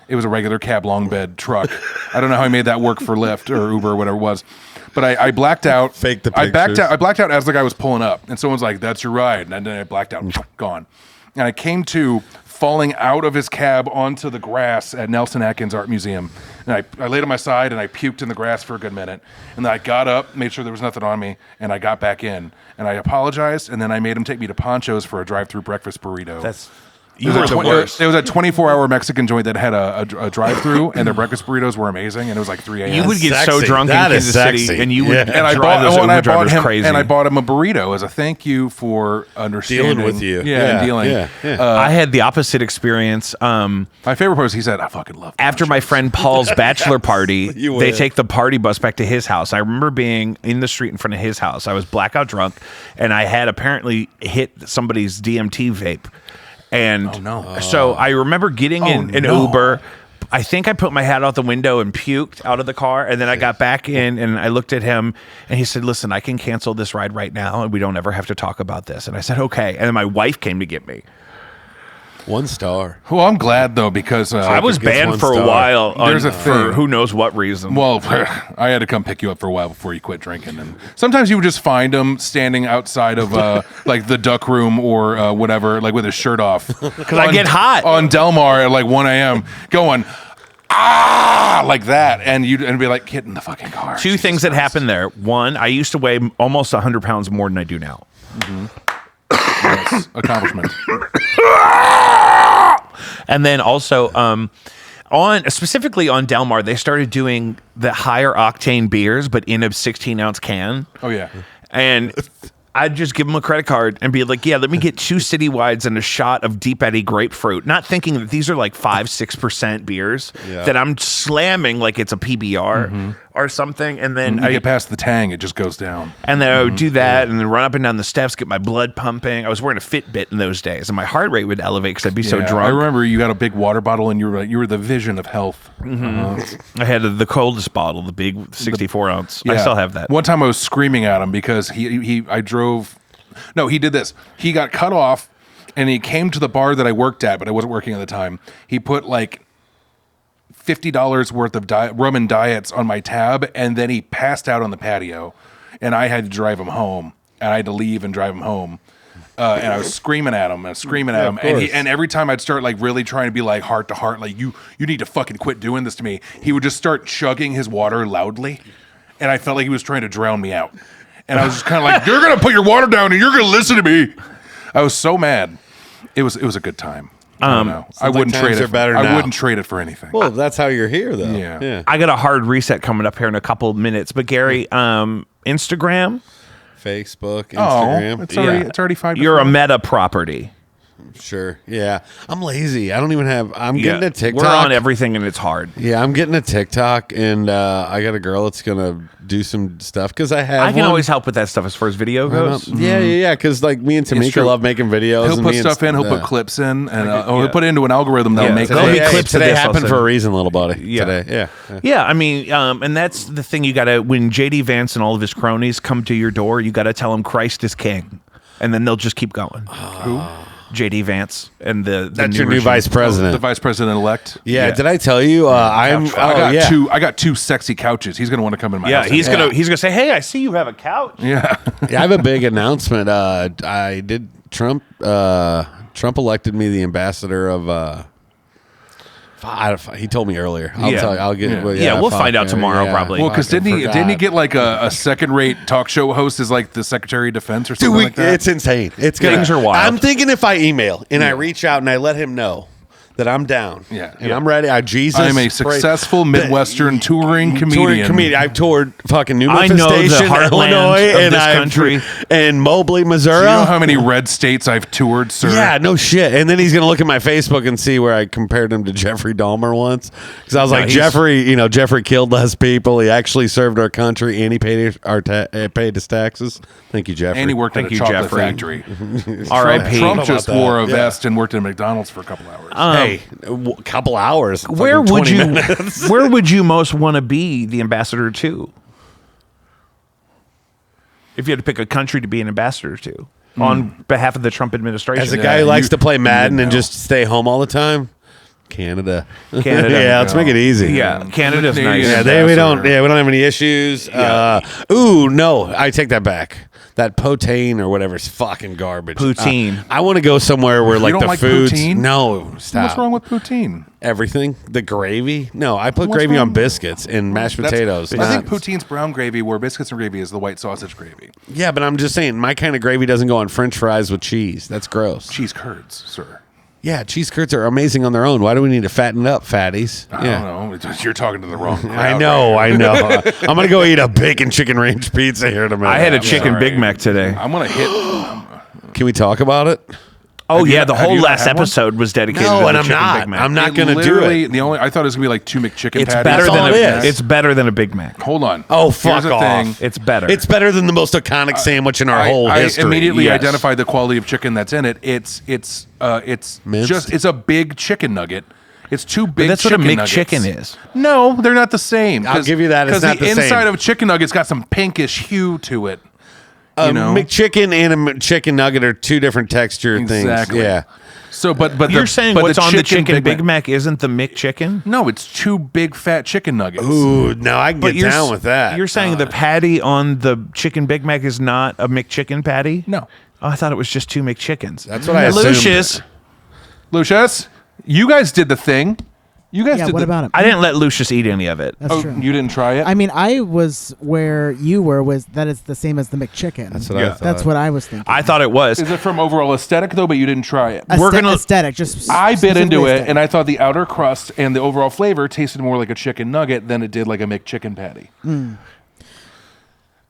It was a regular cab long bed truck. I don't know how he made that work for Lyft or Uber or whatever it was. But I blacked out. Fake the I pictures. blacked out as the guy was pulling up. And someone's like, that's your ride. And then I blacked out. Gone. And I came to falling out of his cab onto the grass at Nelson Atkins Art Museum. And I laid on my side and I puked in the grass for a good minute. And then I got up, made sure there was nothing on me, and I got back in. And I apologized, and then I made him take me to Poncho's for a drive-through breakfast burrito. You were the worst. It was a 24-hour Mexican joint that had a drive-through, and their breakfast burritos were amazing, and it was like 3 a.m. You would get so Sexy. drunk That in is Kansas City, sexy. and you would Yeah. and I drive those Uber drivers him crazy. and I bought him a burrito as a thank you for understanding Dealing with you. Yeah, and dealing. Yeah. I had the opposite experience. My favorite part was he said, "I fucking love." After my friend Paul's bachelor party, You they win. take the party bus back to his house. I remember being in the street in front of his house. I was blackout drunk, and I had apparently hit somebody's DMT vape. And so I remember getting in an Uber. I think I put my hat out the window and puked out of the car. And then I got back in and I looked at him and he said, listen, I can cancel this ride right now and we don't ever have to talk about this. And I said, okay. And then my wife came to get me. 1 star. Well, I'm glad though because I was gets banned 1 for a star. while There's a for thing. who knows what reason. Well, I had to come pick you up for a while before you quit drinking, and sometimes you would just find him standing outside of like the duck room or whatever, like with his shirt off. Because I get hot. on Delmar at like 1 a.m. going like that, and you'd be like, get in the fucking car. Two things that happened there. One, I used to weigh almost 100 pounds more than I do now. Yes, accomplishment. And then also, specifically on Delmar, they started doing the higher octane beers, but in a 16-ounce can. Oh yeah. And I'd just give them a credit card and be like, yeah, let me get 2 City Wides and a shot of Deep Eddy grapefruit. Not thinking that these are like 5-6% beers that I'm slamming like it's a PBR or something. And then You get past the tang, it just goes down. And then I would do that and then run up and down the steps, get my blood pumping. I was wearing a Fitbit in those days, and my heart rate would elevate because I'd be so Yeah, drunk. I remember you got a big water bottle, and you were the vision of health. I had the coldest bottle, the big 64 ounce. I Yeah. still have that. One time I was screaming at him because he did this. He got cut off and he came to the bar that I worked at, but I wasn't working at the time. He put like $50 worth of rum and diets on my tab, and then he passed out on the patio, and I had to drive him home, and I had to leave and drive him home. And I was screaming at him and every time I'd start like really trying to be like heart to heart, like you need to fucking quit doing this to me, he would just start chugging his water loudly, and I felt like he was trying to drown me out. And I was just kind of like, you're going to put your water down and you're going to listen to me. I was so mad. It was a good time. I don't know. I wouldn't times trade are it. better I now. wouldn't trade it for anything. Well, that's how you're here, though. Yeah. I got a hard reset coming up here in a couple of minutes. But Gary, Instagram, Facebook, Instagram. Oh, it's Yeah. already 5 to You're a 4. meta property. Sure. Yeah. I'm lazy. I don't even have. I'm getting a TikTok. We're on everything, and it's hard. Yeah, I'm getting a TikTok, and I got a girl that's gonna do some stuff because I have. I can one. always help with that stuff as far as video goes. Yeah. Because like me and Tamika true. love making videos. He'll and put me stuff in. and, He'll put clips in, and he'll put it into an algorithm that'll Yeah, make there'll be clips. clips of today this happened also. for a reason, little buddy. Yeah. Today, yeah. Yeah, I mean, and that's the thing. You gotta when JD Vance and all of his cronies come to your door, you gotta tell them Christ is king, and then they'll just keep going. Who? JD Vance and the That's your new regime. vice president. The vice president elect. Yeah, did I tell you? I'm. I got two sexy couches. He's gonna want to come in my Yeah, house. he's gonna say, "Hey, I see you have a couch." Yeah. Yeah, I have a big announcement. I did Trump. Trump elected me the ambassador of. He told me earlier. I'll tell you. I'll get. Yeah. Well, Yeah, we'll fuck, find out yeah, tomorrow, yeah. probably. Well, because Fucking didn't he forgot. get like a second-rate talk show host as like the Secretary of Defense or something Dude, like that? it's insane. It's Things are wild. I'm thinking if I email and I reach out and I let him know that I'm down. Yeah. And I'm ready. Jesus. I'm a pray- successful Midwestern touring comedian. I've toured fucking New I Memphis know the Station, heartland Illinois, of and this I've- country. and Mobley, Missouri. Do you know how many red states I've toured, sir? Yeah, no shit. And then he's gonna look at my Facebook and see where I compared him to Jeffrey Dahmer once, because I was like, he's- Jeffrey killed less people. He actually served our country, and he paid paid his taxes. Thank you, Jeffrey. And he worked Thank at a you, chocolate Jeffrey. factory. R.I.P. Trump How just about that? wore a Yeah. vest and worked at McDonald's for a couple hours. Hey, a couple hours. Where fucking would 20 you? minutes. Where would you most want to be the ambassador to? If you had to pick a country to be an ambassador to on behalf of the Trump administration, As a guy who likes to play Madden and know. just stay home all the time, Canada. Canada. Yeah, let's make it easy. yeah, Canada's Canadian. nice. Yeah, we don't. Ambassador. Yeah, we don't have any issues. Ooh, no, I take that back. That poutine or whatever is fucking garbage. Poutine. I want to go somewhere where like don't the like foods. poutine? No, stop. What's wrong with poutine? Everything? The gravy? No, I put What's gravy wrong on biscuits and mashed That's- potatoes. I think not- poutine's brown gravy, where biscuits and gravy is the white sausage gravy. Yeah, but I'm just saying, my kind of gravy doesn't go on French fries with cheese. That's gross. Cheese curds, sir. Yeah, cheese curds are amazing on their own. Why do we need to fatten up, fatties? I don't know. It's just- You're talking to the wrong crowd. I know. I'm gonna go eat a bacon chicken range pizza here in a minute. I had a I'm chicken sorry. Big Mac today. I'm gonna hit. Can we talk about it? Oh Have you- yeah, the have whole you not last had one? episode was dedicated No, to and the I'm chicken not. Big Mac. I'm not It gonna do literally- it. The only I thought it was gonna be like two McChicken It's patties. better That's than all a, it is. it's better than a Big Mac. Hold on. Oh, fuck Here's the off. thing. It's better. It's better than the most iconic sandwich in our whole I history. immediately Yes. identified the quality of chicken that's in it. It's Minced? just it's a big chicken nugget. It's two big. that's what a chicken McChicken nuggets. is. No, they're not the same. I'll give you that. It's not the the same. inside of a chicken nugget's got some pinkish hue to it. A You know? McChicken and a chicken nugget are two different texture Exactly. things. Yeah. So, but You're the, saying but what's on the chicken Big Big Mac isn't the McChicken? No, it's two big fat chicken nuggets. Ooh, no, I can get you're down s- with that. You're saying the patty on the chicken Big Mac is not a McChicken patty? No, Oh, I thought it was just two McChickens. That's what I assumed. Lucius, you guys did the thing. You guys Yeah, did what the, about it? I didn't let Lucius eat any of it. That's Oh, true. you didn't try it. I mean, I was where you were. Was that it's the same as the McChicken? That's what I Yeah. thought. That's what I was thinking. I thought it was. Is it from overall aesthetic though? But you didn't try it. We're gonna- aesthetic. Just I bit into specifically it, aesthetic. and I thought the outer crust and the overall flavor tasted more like a chicken nugget than it did like a McChicken patty.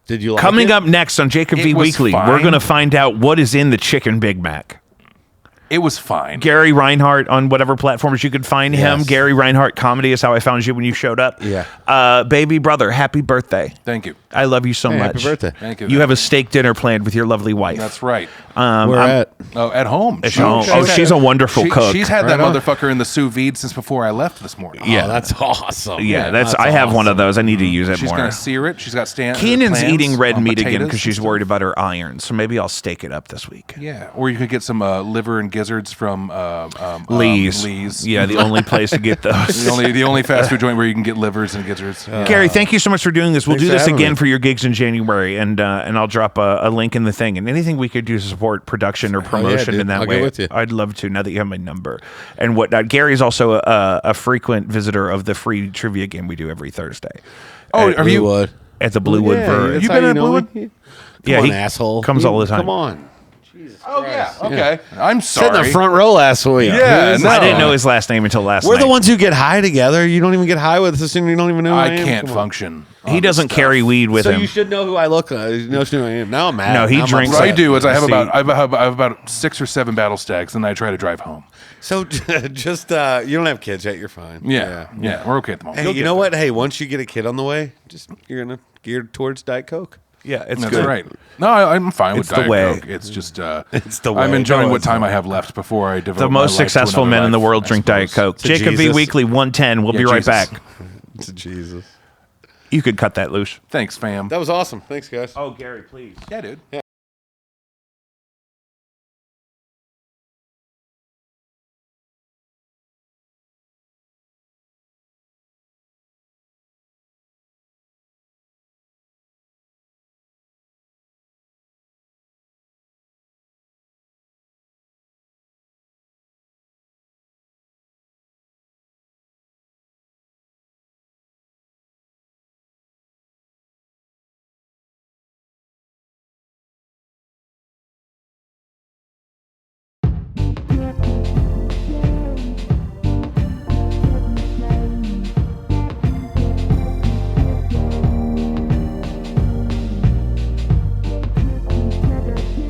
Did you like Coming it? up next on Jacob It V was Weekly, fine. we're going to find out what is in the chicken Big Mac. It was fine. Gary Reinhardt on whatever platforms you could find him. Yes. Gary Reinhardt Comedy is how I found you when you showed up. Yeah. Baby brother, happy birthday. Thank you. I love you so Hey, much. happy birthday. Thank you. You have a steak dinner planned with your lovely wife. That's right. Where at? Oh, at home. At home. Oh, she's a wonderful cook. She's had that Right on. motherfucker in the sous vide since before I left this morning. Yeah. Oh, that's awesome. Yeah, that's I have one of those. I need to use it She's more. gonna sear it. She's got Keenan's plans eating red on meat again potatoes because she's and worried stuff. about her iron. So maybe I'll steak it up this week. Yeah, or you could get some liver and gizzards from Lee's. Lee's. Yeah, the only place to get those. the only fast food joint where you can get livers and gizzards. Gary, thank you so much for doing this. We'll Thanks do for this having again me. for your gigs in January, and I'll drop a link in the thing. And anything we could do to support production or promotion dude. in that I'll way, get with you. I'd love to. Now that you have my number and whatnot. Gary's also a frequent visitor of the free trivia game we do every Thursday. Oh, at, are you? Bluewood. at the Bluewood Brewery? You been at Bluewood? Come Yeah, on, he asshole. comes all the time. Come on. Oh yeah. Okay. I'm Sat in sorry. the front row last week. Yeah, no. I didn't know his last name until last We're night. the ones who get high together. You don't even get high with us, and you don't even know who I I am. can't Come on. function. He on doesn't this carry stuff. weed with So him. you should know who I look like. You know who I am. Now I'm mad. No, he Now I'm drinks What I upset. do is I have See. about 6 or 7 battle stacks, and I try to drive home. So just you don't have kids yet. You're fine. Yeah, we're okay at the moment. Hey, You'll you get know there. what? Hey, once you get a kid on the way, you're gonna gear towards Diet Coke. Yeah, it's That's good. right. No, I'm fine with It's the Diet way. Coke. It's just It's the way. I'm enjoying No, what it's time not. I have left before I devote The my most life to successful another men in the life, world I drink Diet suppose. Coke. To Jacob V Jesus. Weekly 110. We'll Yeah, be right Jesus. back. It's Jesus. You could cut that loose. Thanks, fam. That was awesome. Thanks, guys. Oh, Gary, please. Yeah, dude.